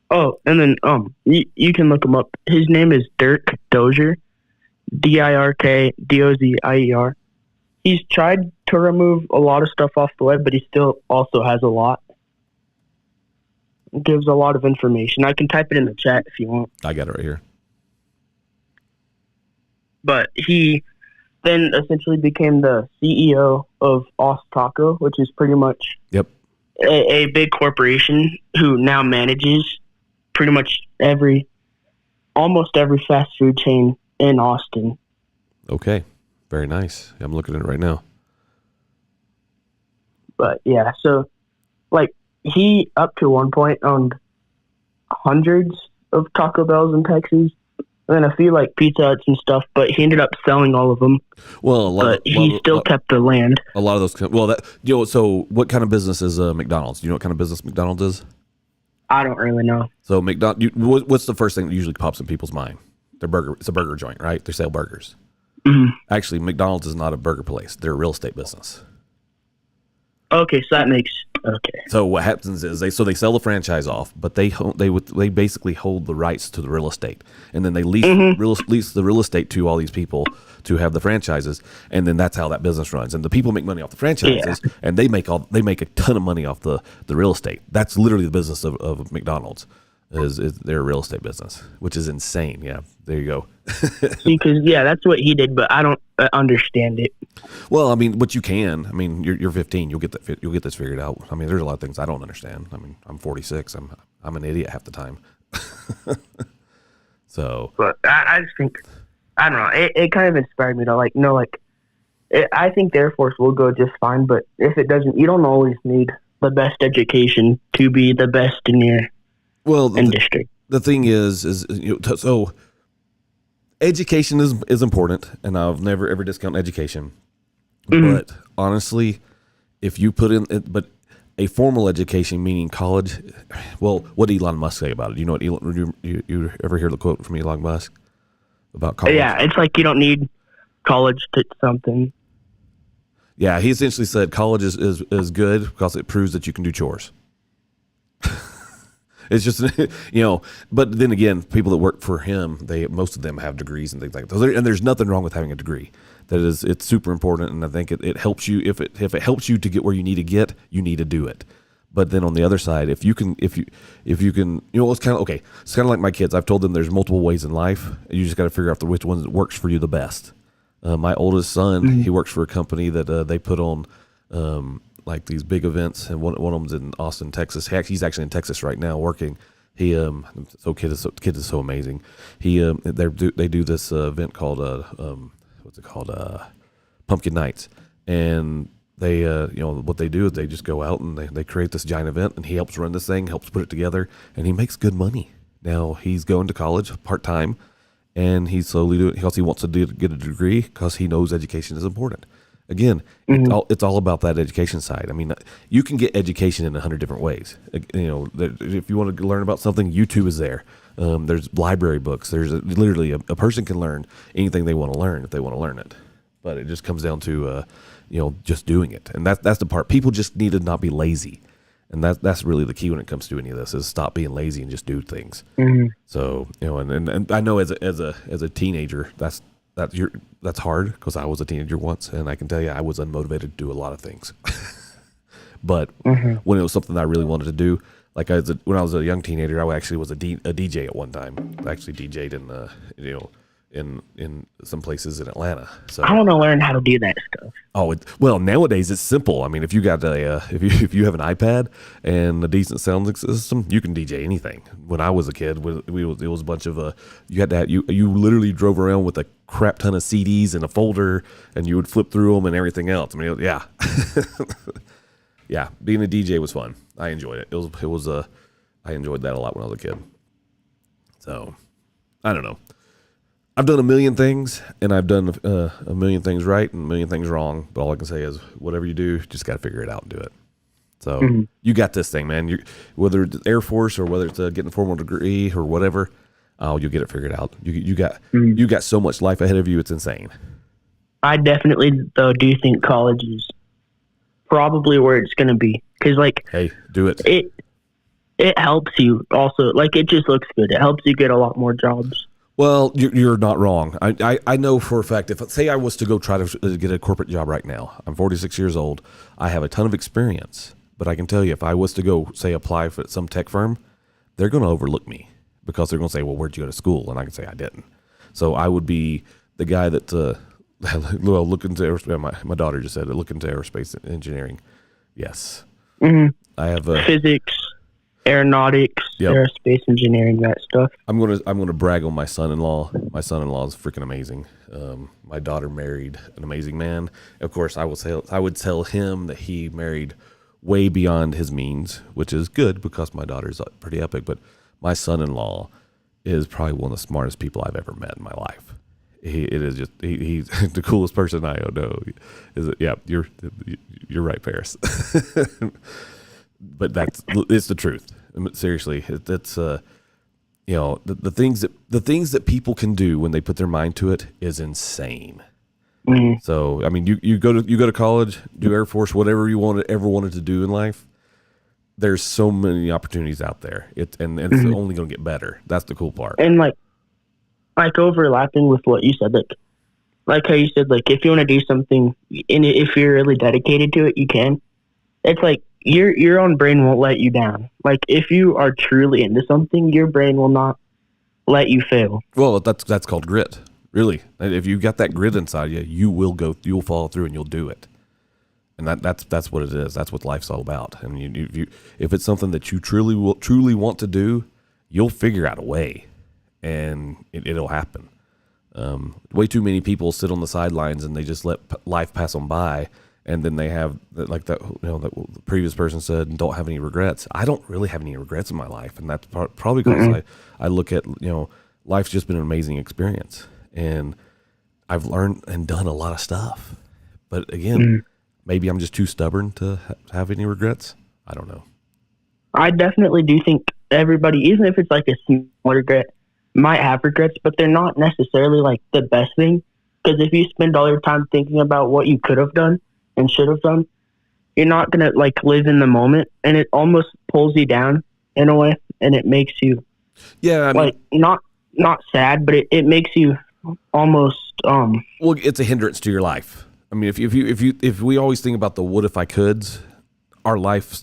Oh, and then you can look him up. His name is Dirk Dozier. DIRKDOZIER. He's tried to remove a lot of stuff off the web, but he still also has a lot. It gives a lot of information. I can type it in the chat if you want. I got it right here. But he then essentially became the CEO of Os Taco, which is pretty much a big corporation who now manages pretty much almost every fast food chain in Austin. Okay. Very nice. I'm looking at it right now. But yeah, so like he up to one point owned hundreds of Taco Bells in Texas and a few like Pizza Huts and stuff, but he ended up selling all of them. Well, he still kept the land. A lot of those. So what kind of business is McDonald's? Do you know what kind of business McDonald's is? I don't really know. So what's the first thing that usually pops in people's mind? Their burger. It's a burger joint, right? They sell burgers. Mm-hmm. Actually, McDonald's is not a burger place. They're a real estate business. Okay, so that makes okay. So what happens is they sell the franchise off, but they basically hold the rights to the real estate, and then they lease the real estate to all these people to have the franchises, and then that's how that business runs. And the people make money off the franchises, and they make a ton of money off the real estate. That's literally the business of McDonald's. Is their real estate business, which is insane. Yeah, there you go. Because that's what he did, but I don't understand it. Well, I mean, but you can. I mean, you're 15. You'll get this figured out. I mean, there's a lot of things I don't understand. I mean, I'm 46. I'm an idiot half the time. So, but I just think I don't know. It kind of inspired me to I think the Air Force will go just fine, but if it doesn't, you don't always need the best education to be the best in your industry. The thing is so education is important, and I've never ever discounted education. Mm-hmm. But honestly, if you put in but a formal education, meaning college, well, what did Elon Musk say about it? You know what you ever hear the quote from Elon Musk about college? Yeah, it's like you don't need college to something. Yeah, he essentially said college is good because it proves that you can do chores. It's just, but then again, people that work for him, most of them have degrees and things like that. And there's nothing wrong with having a degree. It's super important, and I think it helps you. If it helps you to get where you need to get, you need to do it. But then on the other side, if you can, it's kind of It's kind of like my kids. I've told them there's multiple ways in life. You just got to figure out which one that works for you the best. My oldest son, he works for a company that they put on like these big events, and one of them's in Austin, Texas. He's actually in Texas right now working. He kid is so amazing. He they do this event called what's it called, Pumpkin Nights, and they what they do is they just go out and they create this giant event, and he helps run this thing, helps put it together, and he makes good money. Now he's going to college part time, and he's slowly doing because he wants to get a degree because he knows education is important. Again, it's all about that education side. I mean, you can get education in 100 different ways. If you want to learn about something, YouTube is there. There's library books. There's literally a person can learn anything they want to learn if they want to learn it. But it just comes down to just doing it, and that's the part. People just need to not be lazy, and that's really the key when it comes to any of this is stop being lazy and just do things. So and I know as a teenager that's hard because I was a teenager once, and I can tell you I was unmotivated to do a lot of things. But when it was something that I really wanted to do, like when I was a young teenager, I actually was a DJ at one time. I actually DJ'd in some places in Atlanta. So I want to learn how to do that stuff. Well, nowadays it's simple. I mean, if you got if you have an iPad and a decent sound system, you can DJ anything. When I was a kid, it was a bunch of you had to you literally drove around with a crap ton of CDs in a folder, and you would flip through them and everything else. I mean, yeah, yeah. Being a DJ was fun. I enjoyed it. I enjoyed that a lot when I was a kid. So I don't know. I've done a million things, and I've done a million things right and a million things wrong. But all I can say is, whatever you do, just got to figure it out and do it. So you got this thing, man. Whether it's Air Force or whether it's getting a formal degree or whatever, you'll get it figured out. You got so much life ahead of you. It's insane. I definitely though do think college is probably where it's going to be because hey, do it. It helps you also. It just looks good. It helps you get a lot more jobs. Well, you're not wrong. I know for a fact, if say I was to go try to get a corporate job right now, I'm 46 years old. I have a ton of experience, but I can tell you if I was to go, say, apply for some tech firm, they're going to overlook me because they're going to say, well, where'd you go to school? And I can say I didn't. So I would be the guy that, look into aerospace. My daughter just said, look into aerospace engineering. Yes. I have physics. Aeronautics, aerospace engineering, that stuff. I'm gonna brag on my son-in-law. My son-in-law is freaking amazing. My daughter married an amazing man. Of course, I would tell him that he married way beyond his means, which is good because my daughter's pretty epic. But my son-in-law is probably one of the smartest people I've ever met in my life. He's the coolest person I know. Yeah, you're right, Paris. But it's the truth. Seriously, that's the things that people can do when they put their mind to it is insane. So I mean, you go to college, do Air Force, whatever you ever wanted to do in life. There's so many opportunities out there. It's only going to get better. That's the cool part. And like overlapping with what you said, like how you said, if you want to do something and if you're really dedicated to it, you can. It's like your own brain won't let you down. If you are truly into something, your brain will not let you fail. Well, that's called grit. Really, if you got that grit inside you, you'll follow through and you'll do it. And that's what it is. That's what life's all about. I mean, if it's something that you truly want to do, you'll figure out a way, and it'll happen. Way too many people sit on the sidelines and they just let life pass them by. And then they have that the previous person said, don't have any regrets. I don't really have any regrets in my life. And that's probably because I look at, life's just been an amazing experience. And I've learned and done a lot of stuff. But again, maybe I'm just too stubborn to have any regrets. I don't know. I definitely do think everybody, even if it's a small regret, might have regrets, but they're not necessarily the best thing. Because if you spend all your time thinking about what you could have done, and should have done, you're not going to live in the moment, and it almost pulls you down in a way, and it makes you not sad, but it makes you almost well, it's a hindrance to your life. I mean, if we always think about the what if I coulds, our life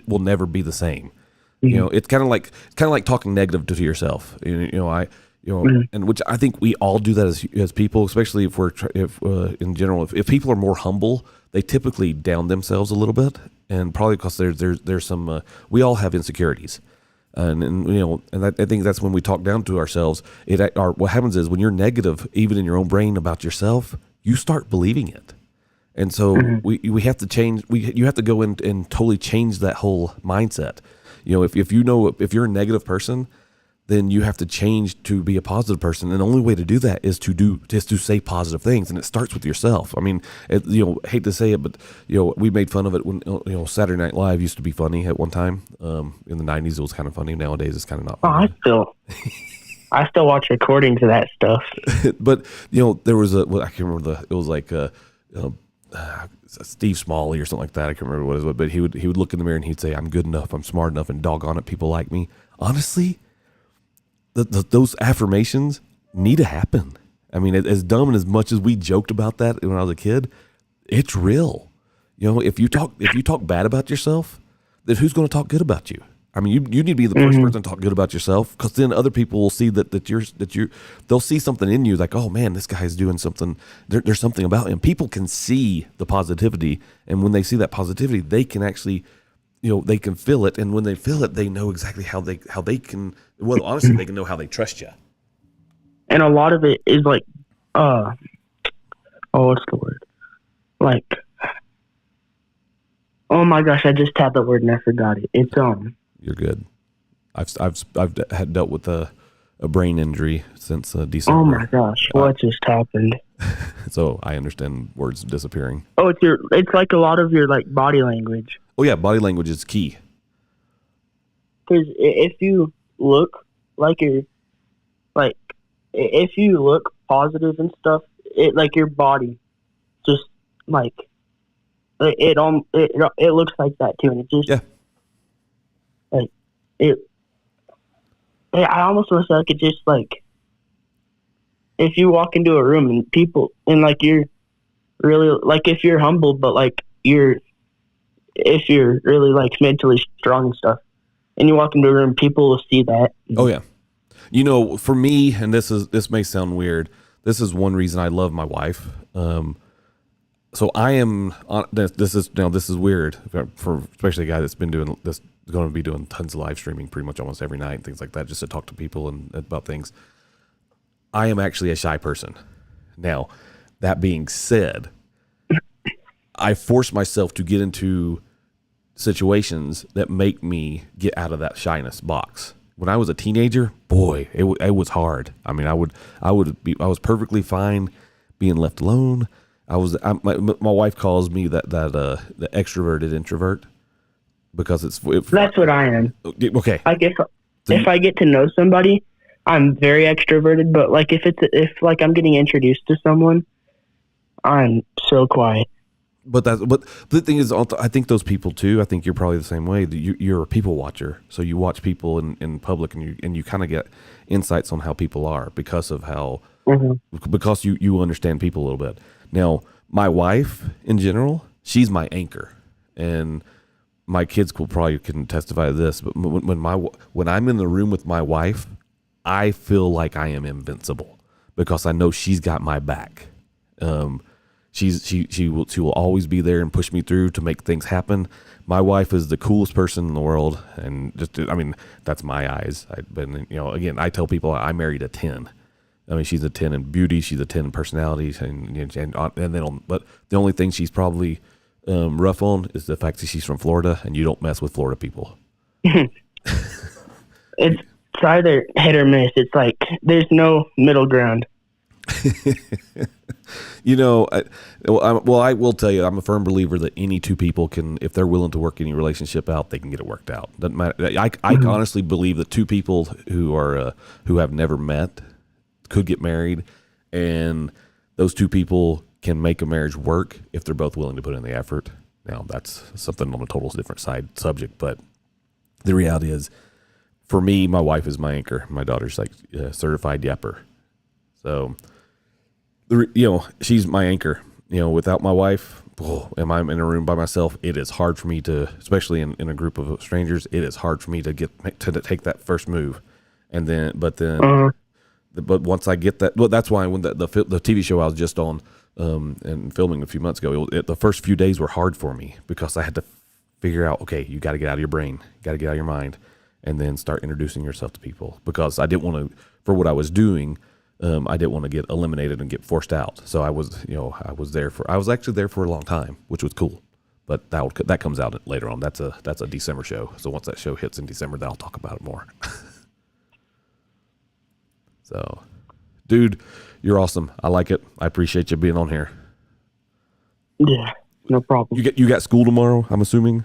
will never be the same. It's kind of like talking negative to yourself. And which I think we all do that as people, especially if in general, if people are more humble, they typically down themselves a little bit, and probably because there's some we all have insecurities, And you know, and I think that's when we talk down to ourselves. What happens is when you're negative, even in your own brain about yourself, you start believing it. And so we have to change. You have to go in and totally change that whole mindset. You know, if you're a negative person, then you have to change to be a positive person. And the only way to do that is to say positive things. And it starts with yourself. I mean, hate to say it, but, we made fun of it when, Saturday Night Live used to be funny at one time. In the 90s, it was kind of funny. Nowadays, it's kind of not funny. I still watch recordings of that stuff. But, there was I can't remember it was like, Steve Smalley or something like that. I can't remember what it was, but he would look in the mirror and he'd say, "I'm good enough. I'm smart enough, and doggone it, people like me." Honestly, those affirmations need to happen. I mean, as dumb and as much as we joked about that when I was a kid, it's real. If you talk bad about yourself, then who's going to talk good about you? I mean, you need to be the first person to talk good about yourself, because then other people will see that they'll see something in you, like, oh man, this guy's doing something. There's something about him. People can see the positivity, and when they see that positivity, they can actually, they can feel it, and when they feel it, they know exactly how they can. Well, honestly, they can know how they trust you. And a lot of it is like, what's the word? Like, oh my gosh, I just had the word and I forgot it. It's You're good. I've had dealt with a brain injury since December. Oh my gosh, what just happened? So I understand words disappearing. Oh, it's like a lot of your like body language. Oh yeah, body language is key. Because if you look like if you look positive and stuff, it like your body just like it looks like that too, and it just like I almost want to say like it just like if you walk into a room and people and like you're really like if you're humble but like if you're really like mentally strong and stuff and you walk into a room, people will see that. Oh yeah. For me, and this may sound weird, this is one reason I love my wife. So I am on this is weird for especially a guy that's been doing this, going to be doing tons of live streaming pretty much almost every night and things like that, just to talk to people and about things. I am actually a shy person. Now, that being said, I force myself to get into situations that make me get out of that shyness box. When I was a teenager, boy, it was hard. I mean, I was perfectly fine being left alone. My wife calls me the extroverted introvert because that's what I am. Okay. I guess if I get to know somebody, I'm very extroverted, but like if I'm getting introduced to someone, I'm so quiet. But the thing is, I think those people too. I think you're probably the same way. You're a people watcher, so you watch people in public, and you kind of get insights on how people are because of how because you understand people a little bit. Now, my wife in general, she's my anchor, and my kids can testify to this. But when I'm in the room with my wife, I feel like I am invincible because I know she's got my back. She will always be there and push me through to make things happen. My wife is the coolest person in the world, and that's my eyes. Again, I tell people I married a 10. I mean, she's a 10 in beauty, she's a 10 in personality, but the only thing she's probably rough on is the fact that she's from Florida, and you don't mess with Florida people. It's either hit or miss. It's like there's no middle ground. I will tell you, I'm a firm believer that any two people can, if they're willing to work any relationship out, they can get it worked out. Doesn't matter. I honestly believe that two people who have never met could get married, and those two people can make a marriage work if they're both willing to put in the effort. Now, that's something on a total different subject, but the reality is, for me, my wife is my anchor. My daughter's like a certified yapper. So, she's my anchor. Without my wife, am I in a room by myself? It is hard for me to, especially in a group of strangers, it is hard for me to take that first move. But once I get that, that's why when the TV show I was just on and filming a few months ago, the first few days were hard for me because I had to figure out, okay, you got to get out of your brain, got to get out of your mind. and then start introducing yourself to people, because I didn't want to, for what I was doing, I didn't want to get eliminated and get forced out. So I was actually there for a long time, which was cool. But that comes out later on. That's a December show. So once that show hits in December, then I'll talk about it more. So, dude, you're awesome. I like it. I appreciate you being on here. Yeah, no problem. You got school tomorrow, I'm assuming?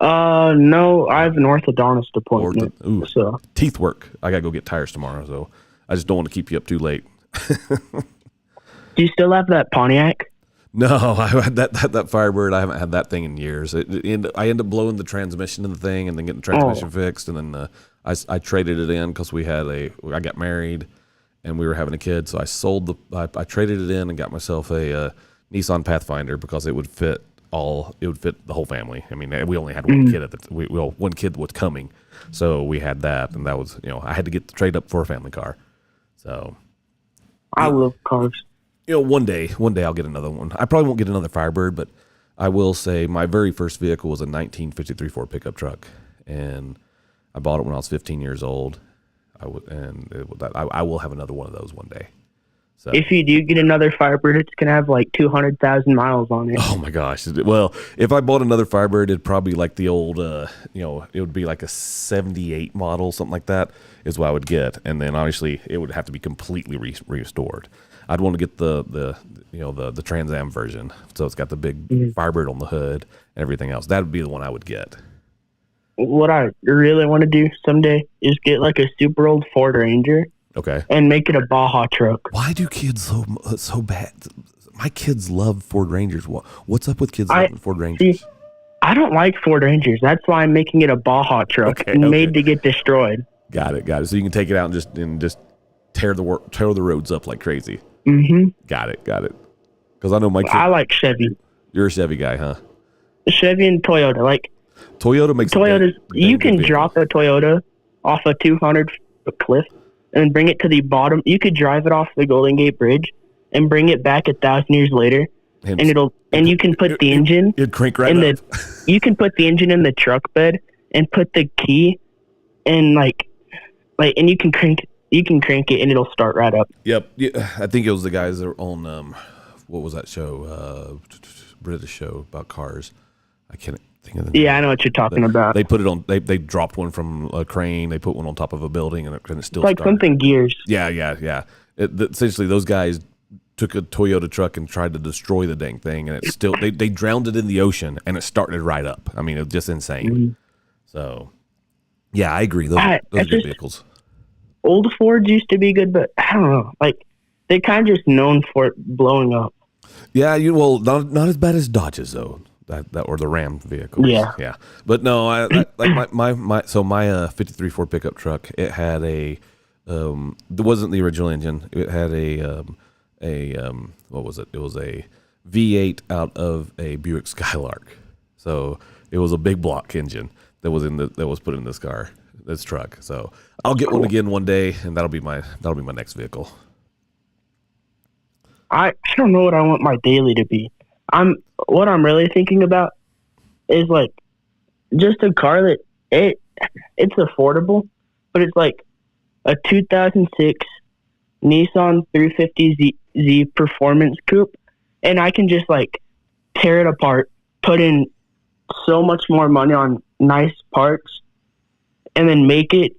No, I have an orthodontist appointment. So teeth work. I gotta go get tires tomorrow, so I just don't want to keep you up too late. Do you still have that Pontiac? No, I had that Firebird. I haven't had that thing in years. I ended up blowing the transmission in the thing and then getting the transmission fixed, and then I traded it in because I got married and we were having a kid, so I traded it in and got myself a Nissan Pathfinder because it would fit the whole family. I mean, we only had one kid one kid was coming, so we had that, and that was, I had to get the trade up for a family car. So I love cars. One day I'll get another one. I probably won't get another Firebird, but I will say my very first vehicle was a 1953 Ford pickup truck, and I bought it when I was 15 years old. I will have another one of those one day. So, if you do get another Firebird, it's going to have like 200,000 miles on it. Oh my gosh. Well, if I bought another Firebird, it'd probably like the old, it would be like a 78 model, something like that is what I would get. And then obviously it would have to be completely restored. I'd want to get the Trans Am version. So it's got the big Firebird on the hood and everything else. That would be the one I would get. What I really want to do someday is get like a super old Ford Ranger. Okay. And make it a Baja truck. Why do kids so bad? My kids love Ford Rangers. What's up with kids loving Ford Rangers? See, I don't like Ford Rangers. That's why I'm making it a Baja truck, made to get destroyed. Got it. So you can take it out and just tear the roads up like crazy. Mm-hmm. Got it. Because I know my kids. I like Chevy. You're a Chevy guy, huh? Chevy and Toyota. Like Toyota makes Toyotas. You can drop a Toyota off a 200-foot cliff and bring it to the bottom. You could drive it off the Golden Gate Bridge and bring it back 1,000 years later, and you can put the engine. It'd crank right up. You can put the engine in the truck bed and put the key, and and you can crank it and it'll start right up. Yep. Yeah, I think it was the guys that were on what was that show? British show about cars. I can't think of the name. Yeah, I know what you're talking about. They put it on. They dropped one from a crane. They put one on top of a building, and it still like started. Something gears. Yeah. Essentially, those guys took a Toyota truck and tried to destroy the dang thing, and it still they drowned it in the ocean, and it started right up. I mean, it was just insane. Mm-hmm. So, yeah, I agree. Those are good vehicles. Old Fords used to be good, but I don't know. Like they kind of just known for it blowing up. Yeah, not as bad as Dodges though. That or the Ram vehicles. Yeah. But no, I like my 53 Ford pickup truck. It had it wasn't the original engine. It had what was it? It was a V8 out of a Buick Skylark. So it was a big block engine that was put in this truck. So I'll get one again one day, and that'll be my next vehicle. I don't know what I want my daily to be. What I'm really thinking about is like just a car that it's affordable, but it's like a 2006 Nissan 350Z Performance Coupe, and I can just like tear it apart, put in so much more money on nice parts, and then make it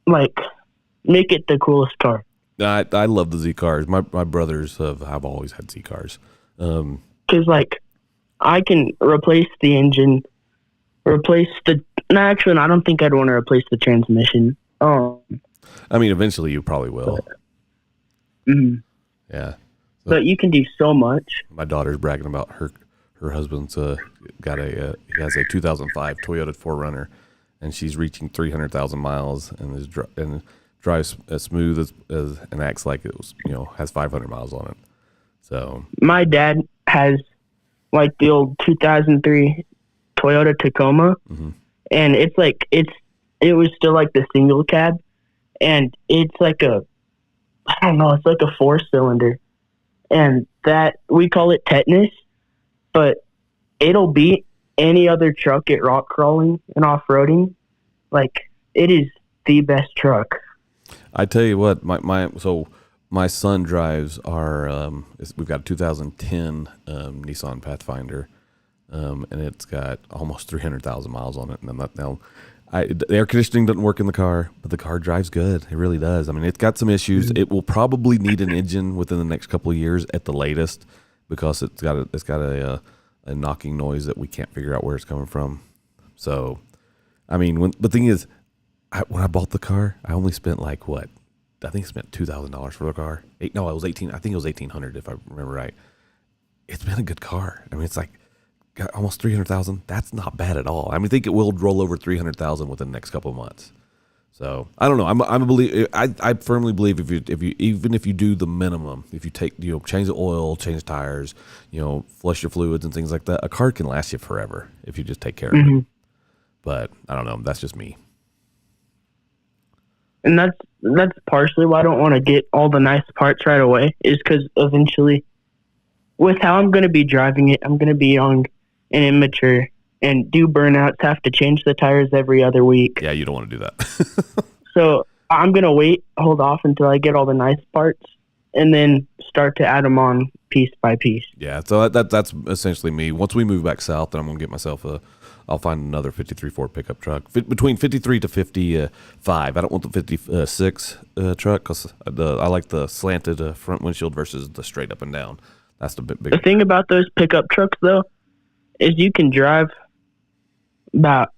the coolest car. I love the Z cars. My brothers have always had Z cars. Because I can replace the engine, actually, I don't think I'd want to replace the transmission. I mean, eventually you probably will. Mm-hmm. Yeah. So but you can do so much. My daughter's bragging about her husband's he has a 2005 Toyota 4Runner, and she's reaching 300,000 miles and drives as smooth as and acts like it was has 500 miles on it. So my dad has like the old 2003 Toyota Tacoma, and it was still like the single cab, and it's like it's like a 4-cylinder, and that we call it tetanus, but it'll beat any other truck at rock crawling and off-roading, Like, it is the best truck. I tell you what, my son drives our we've got a 2010 Nissan Pathfinder, and it's got almost 300,000 miles on it. And the air conditioning doesn't work in the car, but the car drives good. It really does. I mean, it's got some issues. It will probably need an engine within the next couple of years at the latest, because it's got a knocking noise that we can't figure out where it's coming from. So, I mean, the thing is, when I bought the car, I only spent I think I spent $2,000 for the car. It was 18. I think it was 1,800 if I remember right. It's been a good car. I mean, it's got almost 300,000. That's not bad at all. I mean, I think it will roll over 300,000 within the next couple of months. So I don't know. I firmly believe if you do the minimum, if you change the oil, change tires, flush your fluids and things like that, a car can last you forever if you just take care of it. But I don't know. That's just me. And that's partially why I don't want to get all the nice parts right away, is because eventually, with how I'm going to be driving it, I'm going to be young and immature and do burnouts, have to change the tires every other week. Yeah, you don't want to do that. So I'm going to hold off until I get all the nice parts, and then start to add them on piece by piece. Yeah, so that's essentially me. Once we move back south, then I'm going to get myself I'll find another 53 Ford pickup truck. Between 53 to 55. I don't want the 56 truck, because I like the slanted front windshield versus the straight up and down. That's the big. The thing about those pickup trucks, though, is you can drive about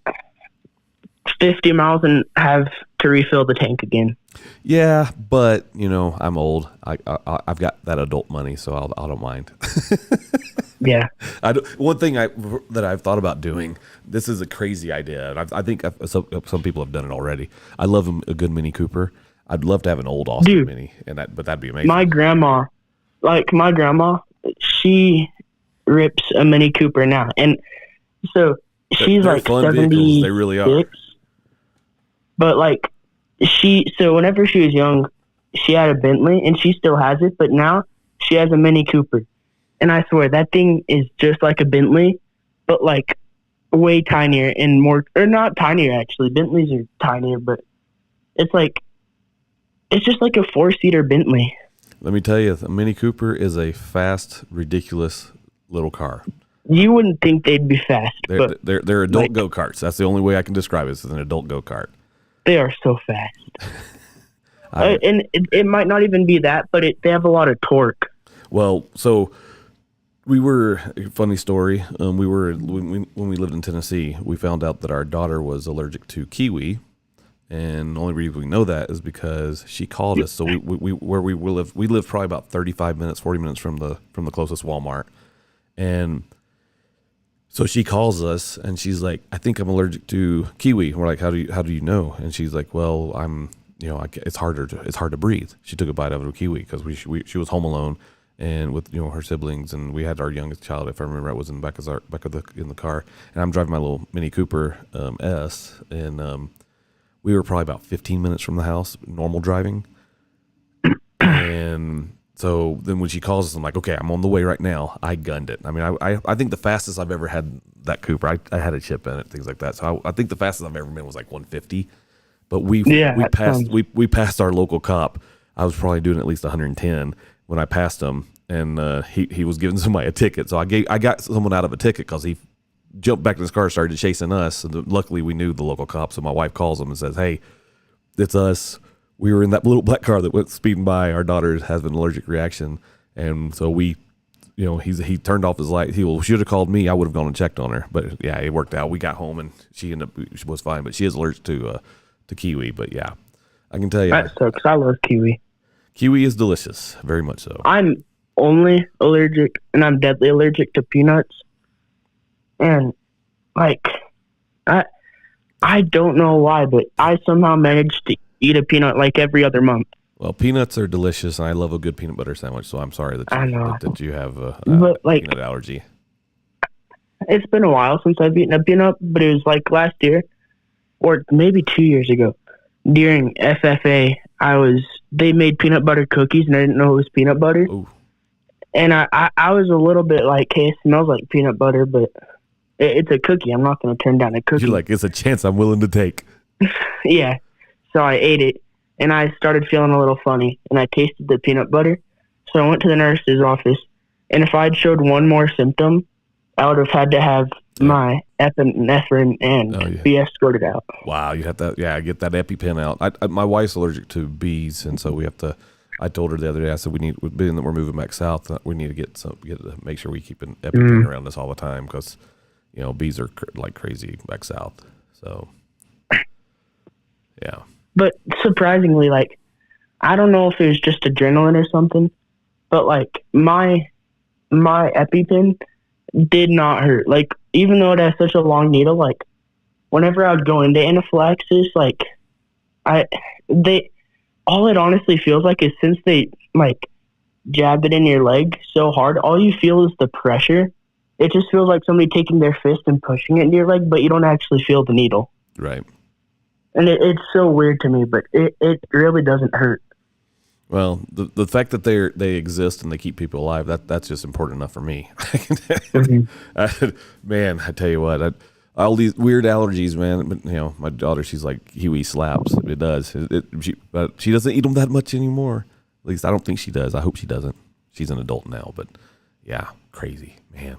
50 miles and have to refill the tank again. Yeah, but I'm old. I've got that adult money, so I don't mind. Yeah. One thing that I've thought about doing. This is a crazy idea, and I think some people have done it already. I love a good Mini Cooper. I'd love to have an old Austin Mini, but that'd be amazing. My grandma, she rips a Mini Cooper now, and so she's they're like fun 76. vehicles. They really are. But so whenever she was young, she had a Bentley, and she still has it, but now she has a Mini Cooper. And I swear, that thing is just like a Bentley, but way tinier and more, or not tinier actually. Bentleys are tinier, but it's just like a 4-seater Bentley. Let me tell you, a Mini Cooper is a fast, ridiculous little car. You wouldn't think they'd be fast, but they're adult go-karts. That's the only way I can describe it. It's an adult go-kart. They are so fast. And it might not even be that, but they have a lot of torque. Well, so funny story. When we lived in Tennessee, we found out that our daughter was allergic to kiwi, and the only reason we know that is because she called us. So we live probably about 35 minutes, 40 minutes from the closest Walmart, and so she calls us and she's like, "I think I'm allergic to kiwi." And we're like, "How do you know?" And she's like, "Well, it's harder to breathe." She took a bite of a kiwi because she was home alone. And with her siblings, and we had our youngest child, if I remember, right, was in the back of in the car, and I'm driving my little Mini Cooper S, and we were probably about 15 minutes from the house, normal driving, and so then when she calls us, I'm like, okay, I'm on the way right now. I gunned it. I mean, I think the fastest I've ever had that Cooper, I had a chip in it, things like that. So I think the fastest I've ever been was 150, but we passed our local cop. I was probably doing at least 110. When I passed him, and he was giving somebody a ticket. So I got someone out of a ticket because he jumped back in his car and started chasing us. And luckily, we knew the local cop. So my wife calls him and says, "Hey, it's us. We were in that little black car that went speeding by. Our daughter has an allergic reaction." And so he turned off his light. He should have called me. I would have gone and checked on her. But yeah, it worked out. We got home and she was fine. But she is allergic to kiwi. But yeah, I can tell you. That sucks. I love kiwi. Kiwi is delicious, very much so. I'm only allergic, and I'm deadly allergic to peanuts. And I don't know why, but I somehow managed to eat a peanut every other month. Well, peanuts are delicious, and I love a good peanut butter sandwich. So I'm sorry that you have a peanut allergy. It's been a while since I've eaten a peanut, but it was last year, or maybe 2 years ago, during FFA. They made peanut butter cookies, and I didn't know it was peanut butter. Ooh. And I was a little bit hey, it smells like peanut butter, but it's a cookie. I'm not going to turn down a cookie. You're like, it's a chance I'm willing to take. Yeah. So I ate it, and I started feeling a little funny, and I tasted the peanut butter. So I went to the nurse's office, and if I'd showed one more symptom, I would have had to have my epinephrine and be escorted out. Wow, you have to, get that EpiPen out. My wife's allergic to bees, and so we have to. I told her the other day. I said being that we're moving back south, we need to make sure we keep an EpiPen around us all the time because, bees are like crazy back south. So, yeah. But surprisingly, like, I don't know if it was just adrenaline or something, but like my EpiPen did not hurt. Like, even though it has such a long needle, like, whenever I would go into anaphylaxis, like, all it honestly feels like is since they, like, jab it in your leg so hard, all you feel is the pressure. It just feels like somebody taking their fist and pushing it into your leg, but you don't actually feel the needle. Right. And it's so weird to me, but it really doesn't hurt. Well, the fact that they exist and they keep people alive, that's just important enough for me. Man, I tell you what, all these weird allergies, man. But my daughter, she's like, Huey slaps. It does. But she doesn't eat them that much anymore. At least I don't think she does. I hope she doesn't. She's an adult now, but yeah, crazy, man.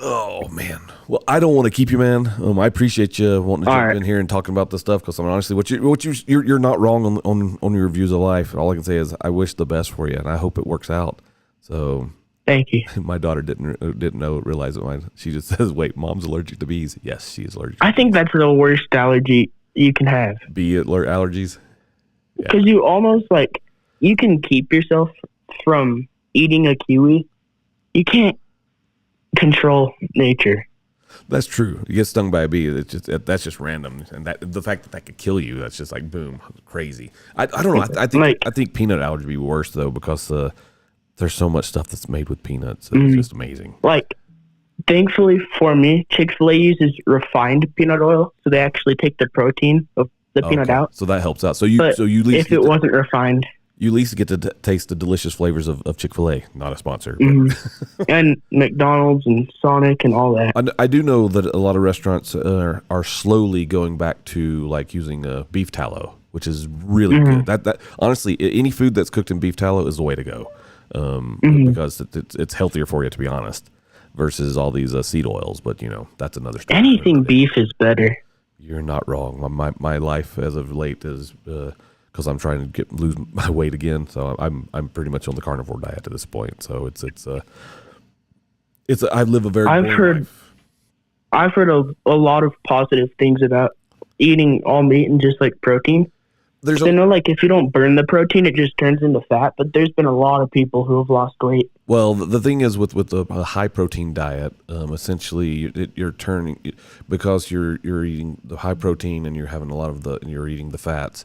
Oh man. Well, I don't want to keep you, man. I appreciate you wanting to jump in here and talking about this stuff because honestly, you're not wrong on your views of life. All I can say is I wish the best for you, and I hope it works out. So, thank you. My daughter didn't realize it. She just says, "Wait, mom's allergic to bees." Yes, she is allergic. I think that's the worst allergy you can have. Bee allergies. Because you almost you can keep yourself from eating a kiwi. You can't control nature. That's true. You get stung by a bee. That's just random, and the fact that could kill you. That's just like boom, crazy. I don't know. I think peanut allergy would be worse though because there's so much stuff that's made with peanuts. It's just amazing. Like, thankfully for me, Chick-fil-A uses refined peanut oil, so they actually take the protein of the peanut out. So that helps out. So you at least if it wasn't refined. You at least get to taste the delicious flavors of Chick-fil-A. Not a sponsor. And McDonald's and Sonic and all that. I do know that a lot of restaurants are slowly going back to like using beef tallow, which is really good. That honestly, any food that's cooked in beef tallow is the way to go because it's healthier for you, to be honest, versus all these seed oils. But that's another story. Anything beef is better. You're not wrong. My life as of late is. Because I'm trying to lose my weight again, so I'm pretty much on the carnivore diet at this point. So I live a very. Life. I've heard a lot of positive things about eating all meat and just like protein. If you don't burn the protein, it just turns into fat. But there's been a lot of people who have lost weight. Well, the thing is with the high protein diet, essentially you're turning because you're eating the high protein and you're having a lot of and you're eating the fats.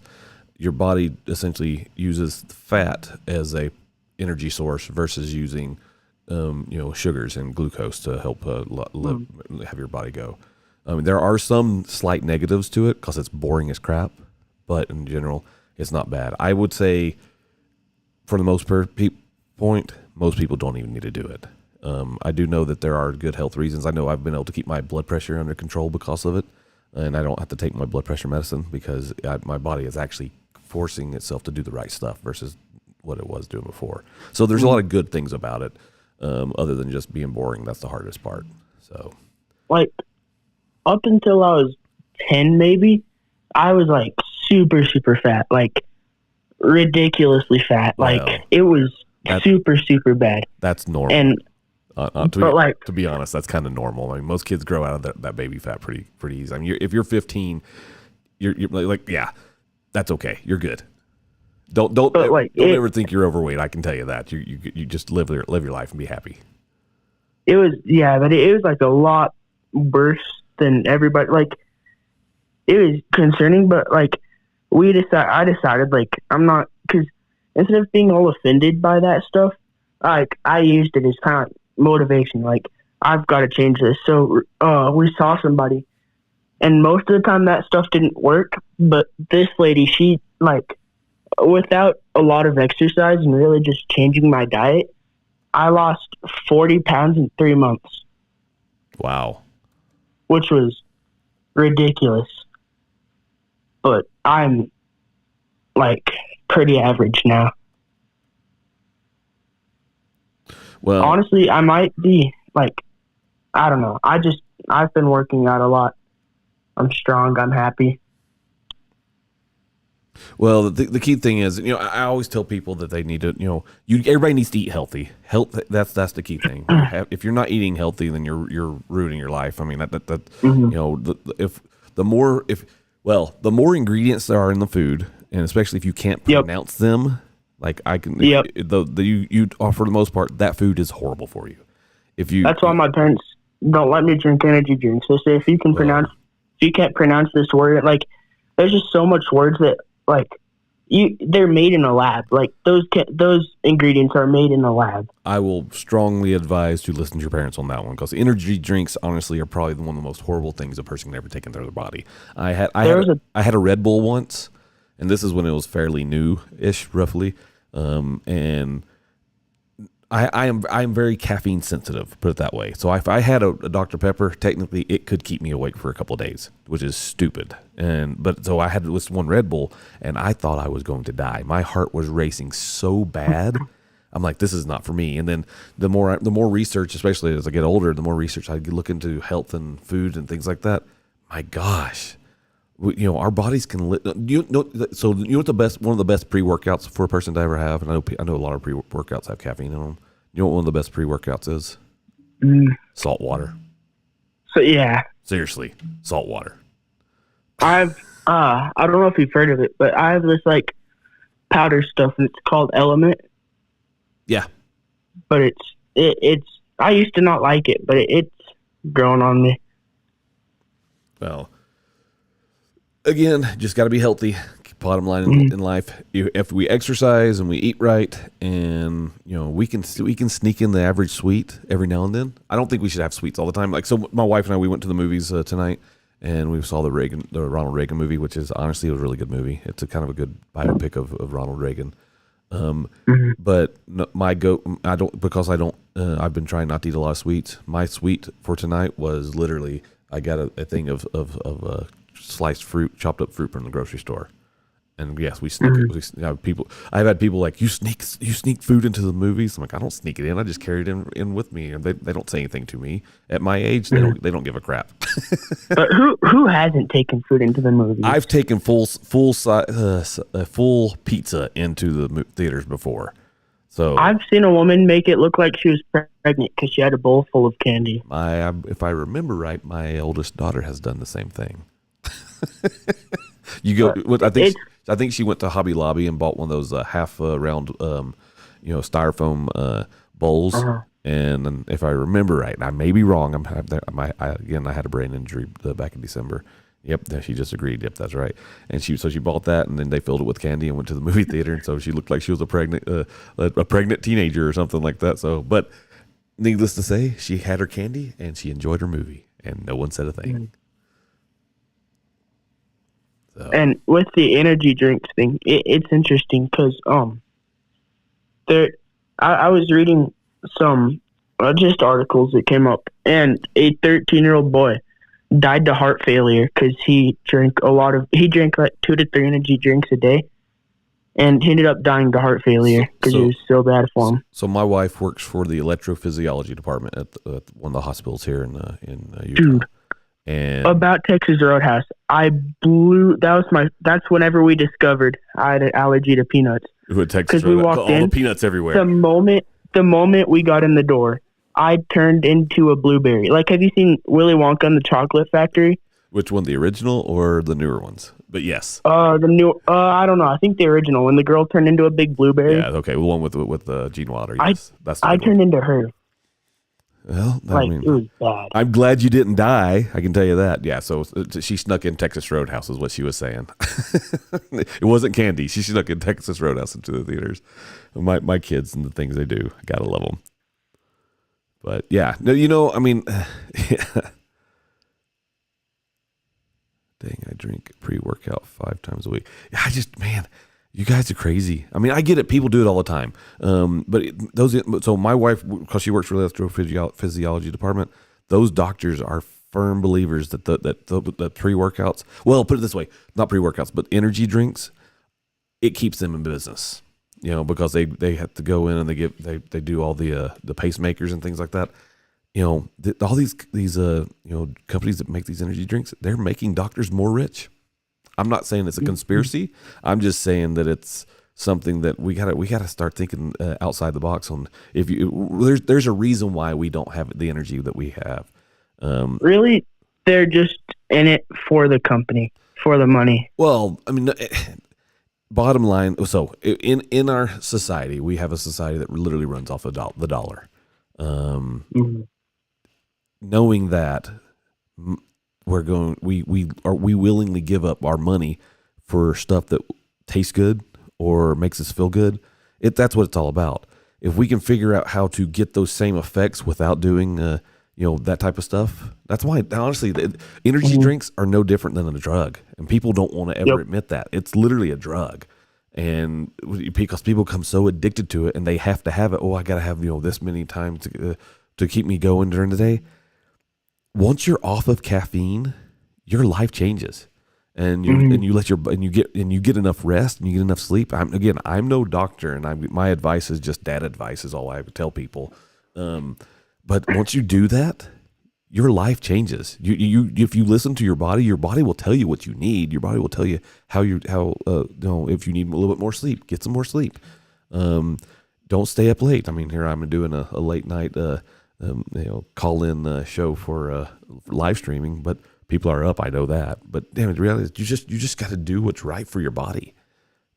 Your body essentially uses fat as a energy source versus using, sugars and glucose to help have your body go. There are some slight negatives to it because it's boring as crap, but in general, it's not bad. I would say, for the most point, most people don't even need to do it. I do know that there are good health reasons. I know I've been able to keep my blood pressure under control because of it, and I don't have to take my blood pressure medicine because my body is actually forcing itself to do the right stuff versus what it was doing before. So there's a lot of good things about it, other than just being boring. That's the hardest part. So, up until I was 10, maybe, I was super, super fat, ridiculously fat. It was super, super bad. That's normal. And to be honest, that's kind of normal. I mean, most kids grow out of that baby fat pretty easy. I mean, if you're 15, you're that's okay. You're good. Don't ever think you're overweight. I can tell you that. You just live your life and be happy. It was but it was a lot worse than everybody. It was concerning, but I decided I'm not, because instead of being all offended by that stuff, I used it as kind of motivation. I've got to change this. So we saw somebody. And most of the time that stuff didn't work, but this lady, she, without a lot of exercise and really just changing my diet, I lost 40 pounds in 3 months. Wow. Which was ridiculous. But I'm like pretty average now. Well, Honestly, I might be like, I don't know. I've been working out a lot. I'm strong. I'm happy. well, the key thing is, I always tell people that they need to, everybody needs to eat healthy. Health, that's the key thing. If you're not eating healthy, then you're ruining your life. I mean, the more ingredients there are in the food, and especially if you can't pronounce them, like I can, you for the most part, that food is horrible for you. That's why my parents don't let me drink energy drinks. They say if you can't pronounce this word, like there's just so much words that like they're made in a lab. Like those ingredients are made in a lab. I will strongly advise to listen to your parents on that one, because energy drinks honestly are probably one of the most horrible things a person can ever take into their body. I had a Red Bull once, and this is when it was fairly new-ish, roughly, and I am very caffeine sensitive, put it that way. So if I had a Dr. Pepper, technically it could keep me awake for a couple of days, which is stupid. So I had this one Red Bull, and I thought I was going to die. My heart was racing so bad. I'm like, this is not for me. And then the more research, especially as I get older, the more research I look into health and food and things like that. My gosh, our bodies can live. So what one of the best pre-workouts for a person to ever have, and I know a lot of pre-workouts have caffeine in them. You know what one of the best pre-workouts is? Salt water. So yeah, seriously, salt water. I don't know if you've heard of it, but I have this like powder stuff, and it's called Element. Yeah, but it's I used to not like it, but it's grown on me. Well, again, just got to be healthy. Bottom line in life, if we exercise and we eat right, and we can sneak in the average sweet every now and then. I don't think we should have sweets all the time. Like, so my wife and I, we went to the movies tonight, and we saw the Ronald Reagan movie, which is honestly a really good movie. It's a kind of a good biopic of Ronald Reagan. But I've been trying not to eat a lot of sweets. My sweet for tonight was literally, I got a thing of sliced fruit, chopped up fruit from the grocery store. And yes, we sneak it. I've had people like, you sneak food into the movies. I'm like, I don't sneak it in. I just carry it in with me. And they don't say anything to me. At my age, they don't give a crap. But who hasn't taken food into the movies? I've taken full pizza into the theaters before. So I've seen a woman make it look like she was pregnant because she had a bowl full of candy. If I remember right, my oldest daughter has done the same thing. I think she went to Hobby Lobby and bought one of those half round, styrofoam bowls. And if I remember right, and I may be wrong, I had a brain injury back in December. Yep, she just agreed. Yep, that's right. And she bought that, and then they filled it with candy and went to the movie theater. And so she looked like she was a pregnant teenager or something like that. So, but needless to say, she had her candy and she enjoyed her movie, and no one said a thing. So. And with the energy drinks thing, it's interesting because I was reading some just articles that came up, and a 13-year-old boy died to heart failure because he drank like 2 to 3 energy drinks a day, and he ended up dying to heart failure because he was so bad for him. So my wife works for the electrophysiology department at one of the hospitals here in Utah. Dude. And about Texas Roadhouse, that's whenever we discovered I had an allergy to peanuts. Because we walked in, all the peanuts everywhere. The moment we got in the door, I turned into a blueberry. Like, have you seen Willy Wonka and the Chocolate Factory? Which one, the original or the newer ones? But yes. The new. I don't know. I think the original, when the girl turned into a big blueberry. Yeah. Okay. The one with Gene Wilder. Yes, I turned into her. Well, it was bad. I'm glad you didn't die. I can tell you that. Yeah. So she snuck in Texas Roadhouse is what she was saying. It wasn't candy. She snuck in Texas Roadhouse into the theaters. My kids and the things they do, I gotta love them. But yeah, no, yeah. Dang, I drink pre-workout 5 times a week. You guys are crazy. I mean, I get it. People do it all the time. So my wife, because she works for the electrophysiology department, those doctors are firm believers that the pre-workouts, well, put it this way, not pre-workouts, but energy drinks, it keeps them in business, because they have to go in and they do all the pacemakers and things like that. All these companies that make these energy drinks, they're making doctors more rich. I'm not saying it's a conspiracy. I'm just saying that it's something that we gotta start thinking outside the box on. There's a reason why we don't have the energy that we have. Really, they're just in it for the company, for the money. Well, I mean, bottom line. So in our society, we have a society that literally runs off of the dollar. Knowing that we willingly give up our money for stuff that tastes good or makes us feel good. That's what it's all about. If we can figure out how to get those same effects without doing, that type of stuff, that's why, honestly, energy drinks are no different than a drug. And people don't want to ever admit that. It's literally a drug. And because people become so addicted to it and they have to have it. Oh, I got to have, this many times to keep me going during the day. Once you're off of caffeine, your life changes. And you get enough rest and you get enough sleep. I'm no doctor, and my advice is just dad advice is all I would tell people. But once you do that, your life changes. If you listen to your body will tell you what you need. Your body will tell you if you need a little bit more sleep, get some more sleep. Don't stay up late. I mean, here I'm doing a late night call in show for live streaming, but people are up. I know that, but damn it, the reality is you just got to do what's right for your body,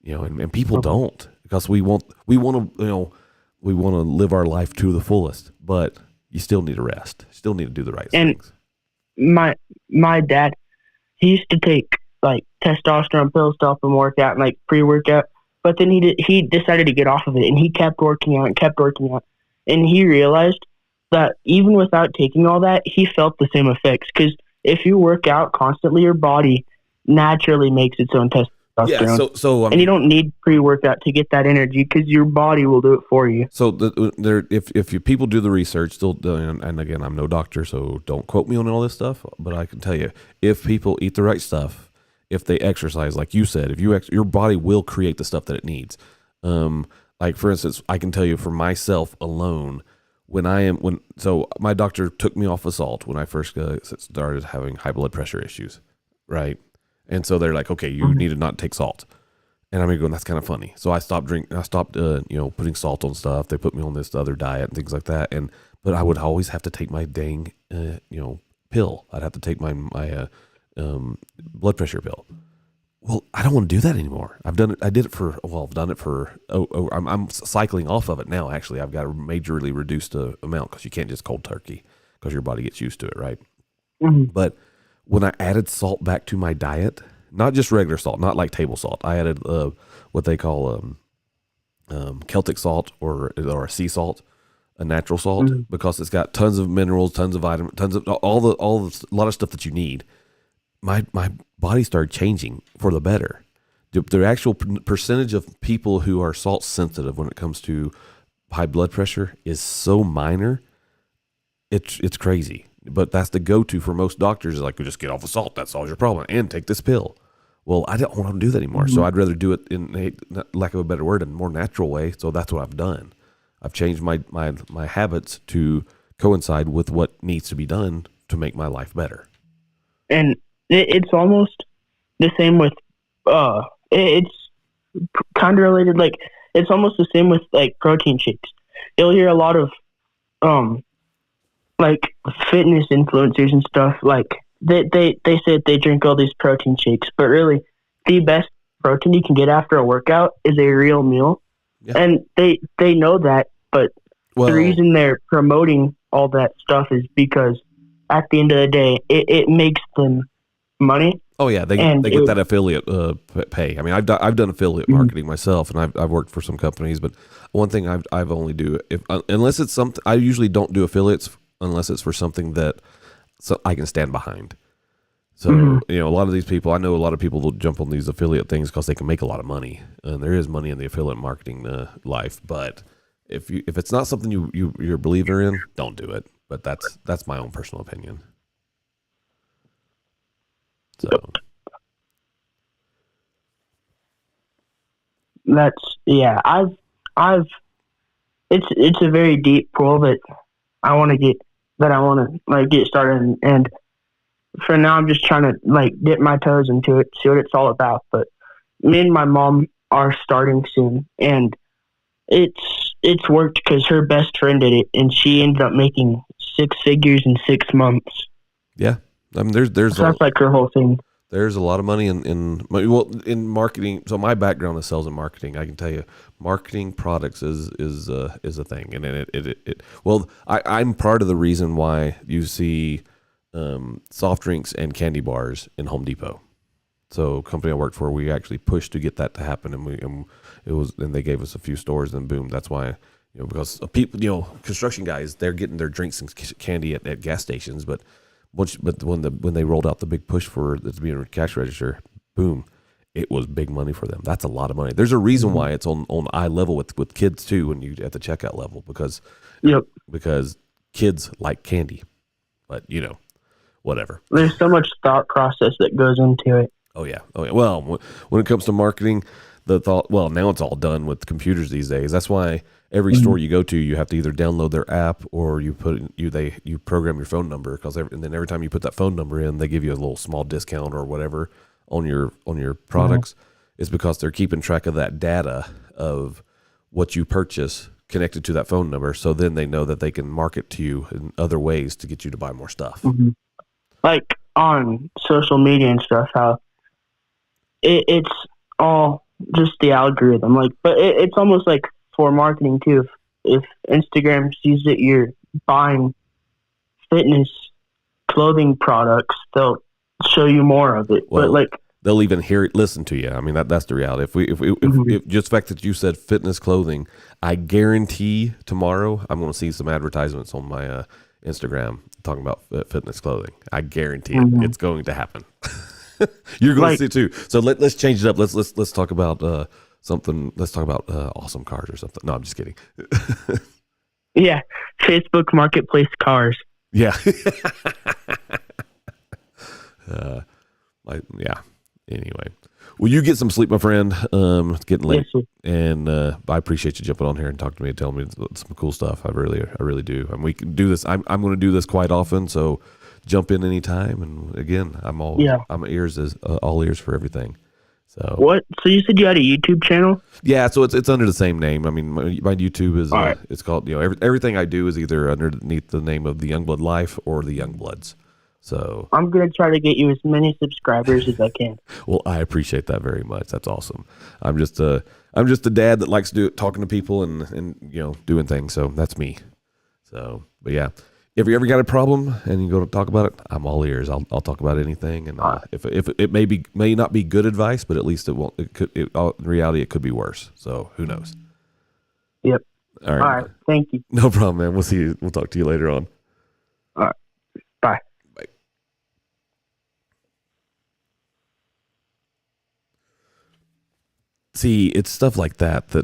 and people don't, because we want to live our life to the fullest, but you still need to rest, still need to do the right things. My dad, he used to take like testosterone pills to help him work out and like pre-workout, but then he decided to get off of it, and he kept working out, and he realized that even without taking all that, he felt the same effects, because if you work out constantly, your body naturally makes its own testosterone. Yeah, and you don't need pre-workout to get that energy, because your body will do it for you. So if people do the research, and again, I'm no doctor, so don't quote me on all this stuff, but I can tell you, if people eat the right stuff, if they exercise, like you said, your body will create the stuff that it needs. Like for instance, I can tell you for myself alone, so my doctor took me off of salt when I first started having high blood pressure issues, right? And so they're like, okay, you need to not take salt. And I'm going, that's kind of funny. So I stopped putting salt on stuff. They put me on this other diet and things like that. But I would always have to take my dang, pill. I'd have to take my blood pressure pill. Well, I don't want to do that anymore. I've done it for, I'm cycling off of it now. Actually, I've got a majorly reduced amount, because you can't just cold turkey, because your body gets used to it, right? Mm-hmm. But when I added salt back to my diet, not just regular salt, not like table salt, I added what they call Celtic salt or a sea salt, a natural salt, because it's got tons of minerals, tons of vitamins, tons of a lot of stuff that you need. My body started changing for the better. The actual percentage of people who are salt sensitive when it comes to high blood pressure is so minor. It's crazy, but that's the go-to for most doctors. Is like, just get off of salt. That solves your problem, and take this pill. Well, I don't want to do that anymore. So I'd rather do it in lack of a better word, in a more natural way. So that's what I've done. I've changed my habits to coincide with what needs to be done to make my life better. And it's almost the same with, it's kind of related. Like, it's almost the same with like protein shakes. You'll hear a lot of, like fitness influencers and stuff. Like they say they drink all these protein shakes, but really the best protein you can get after a workout is a real meal. Yeah. And they know that, but the reason they're promoting all that stuff is because at the end of the day, it makes them money. Oh yeah, they get that affiliate pay. I mean, I've done affiliate marketing myself, and I've worked for some companies. But one thing I've only do unless it's something, I usually don't do affiliates unless it's for something that I can stand behind. So a lot of these people, I know a lot of people will jump on these affiliate things because they can make a lot of money, and there is money in the affiliate marketing life. But if if it's not something you're a believer in, don't do it. But that's my own personal opinion. So I've it's a very deep pool that I want to get started, and for now I'm just trying to like dip my toes into it, see what it's all about. But me and my mom are starting soon, and it's worked because her best friend did it, and she ended up making 6 figures in 6 months. yeah, I mean, there's So that's like her whole thing. there's a lot of money in marketing. So my background is sales and marketing. I can tell you, marketing products is a thing, and it well, I'm part of the reason why you see soft drinks and candy bars in Home Depot. So company I worked for, we actually pushed to get that to happen, and they gave us a few stores, and boom, that's why. Because people, construction guys, they're getting their drinks and candy at gas stations, but when they rolled out the big push for it to be in a cash register, boom, it was big money for them. That's a lot of money. There's a reason why it's on eye level with kids too, when you at the checkout level, because kids like candy, but whatever. There's so much thought process that goes into it. Oh yeah. Well, when it comes to marketing, now it's all done with computers these days. That's why every store you go to, you have to either download their app or you program your phone number, and then every time you put that phone number in, they give you a little small discount or whatever on your products. It's because they're keeping track of that data of what you purchase connected to that phone number. So then they know that they can market to you in other ways to get you to buy more stuff. Mm-hmm. Like on social media and stuff, how it's all just the algorithm. But it's almost like for marketing too. If Instagram sees that you're buying fitness clothing products, they'll show you more of it. Well, but they'll even listen to you. I mean, that's the reality. If just the fact that you said fitness clothing, I guarantee tomorrow I'm going to see some advertisements on my Instagram talking about fitness clothing. I guarantee it's going to happen. You're going to see it too. So let's change it up. Let's talk about something. Let's talk about awesome cars or something. No, I'm just kidding. Yeah, Facebook Marketplace cars. Yeah. Yeah. Anyway, well, you get some sleep, my friend. It's getting late, Yes, and I appreciate you jumping on here and talking to me and telling me some cool stuff. I really do. And we can do this. I'm going to do this quite often, so jump in anytime. And again, I'm all ears for everything. So what? So you said you had a YouTube channel? yeah, so it's under the same name. I mean, my YouTube is All right. it's called everything I do is either underneath the name of the Youngblood Life or the Youngbloods. So I'm gonna try to get you as many subscribers as I can. well, I appreciate that very much. That's awesome. I'm just a dad that likes talking to people and doing things. So that's me. So, but yeah, if you ever got a problem and you go to talk about it, I'm all ears. I'll talk about anything. And if it may not be good advice, but at least it won't. In reality, it could be worse. So who knows? Yep. All right. All right. Thank you. No problem, man. We'll see you. We'll talk to you later on. All right. Bye. Bye. See, it's stuff like that's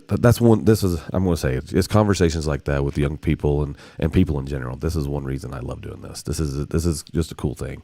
one. I'm going to say it's conversations like that with young people and people in general. This is one reason I love doing this. This is just a cool thing.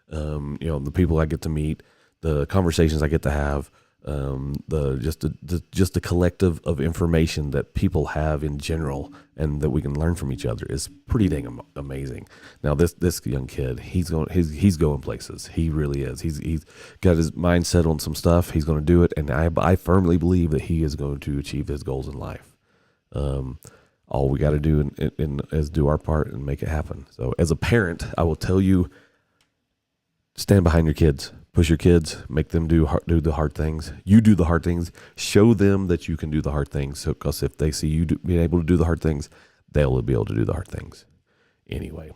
The people I get to meet, the conversations I get to have, the collective of information that people have in general and that we can learn from each other is pretty dang amazing. Now this young kid, he's going places. He really is. He's got his mind set on some stuff. He's going to do it, and I firmly believe that he is going to achieve his goals in life. All we got to do is do our part and make it happen. So as a parent, I will tell you, stand behind your kids. Push your kids, make them do the hard things. You do the hard things. Show them that you can do the hard things. Because if they see you being able to do the hard things, they'll be able to do the hard things. Anyway,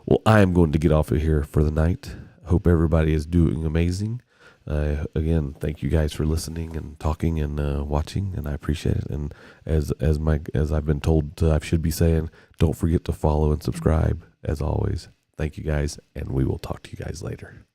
well, I am going to get off of here for the night. Hope everybody is doing amazing. Again, thank you guys for listening and talking and watching, and I appreciate it. And as I've been told I should be saying, don't forget to follow and subscribe. As always, thank you guys, and we will talk to you guys later.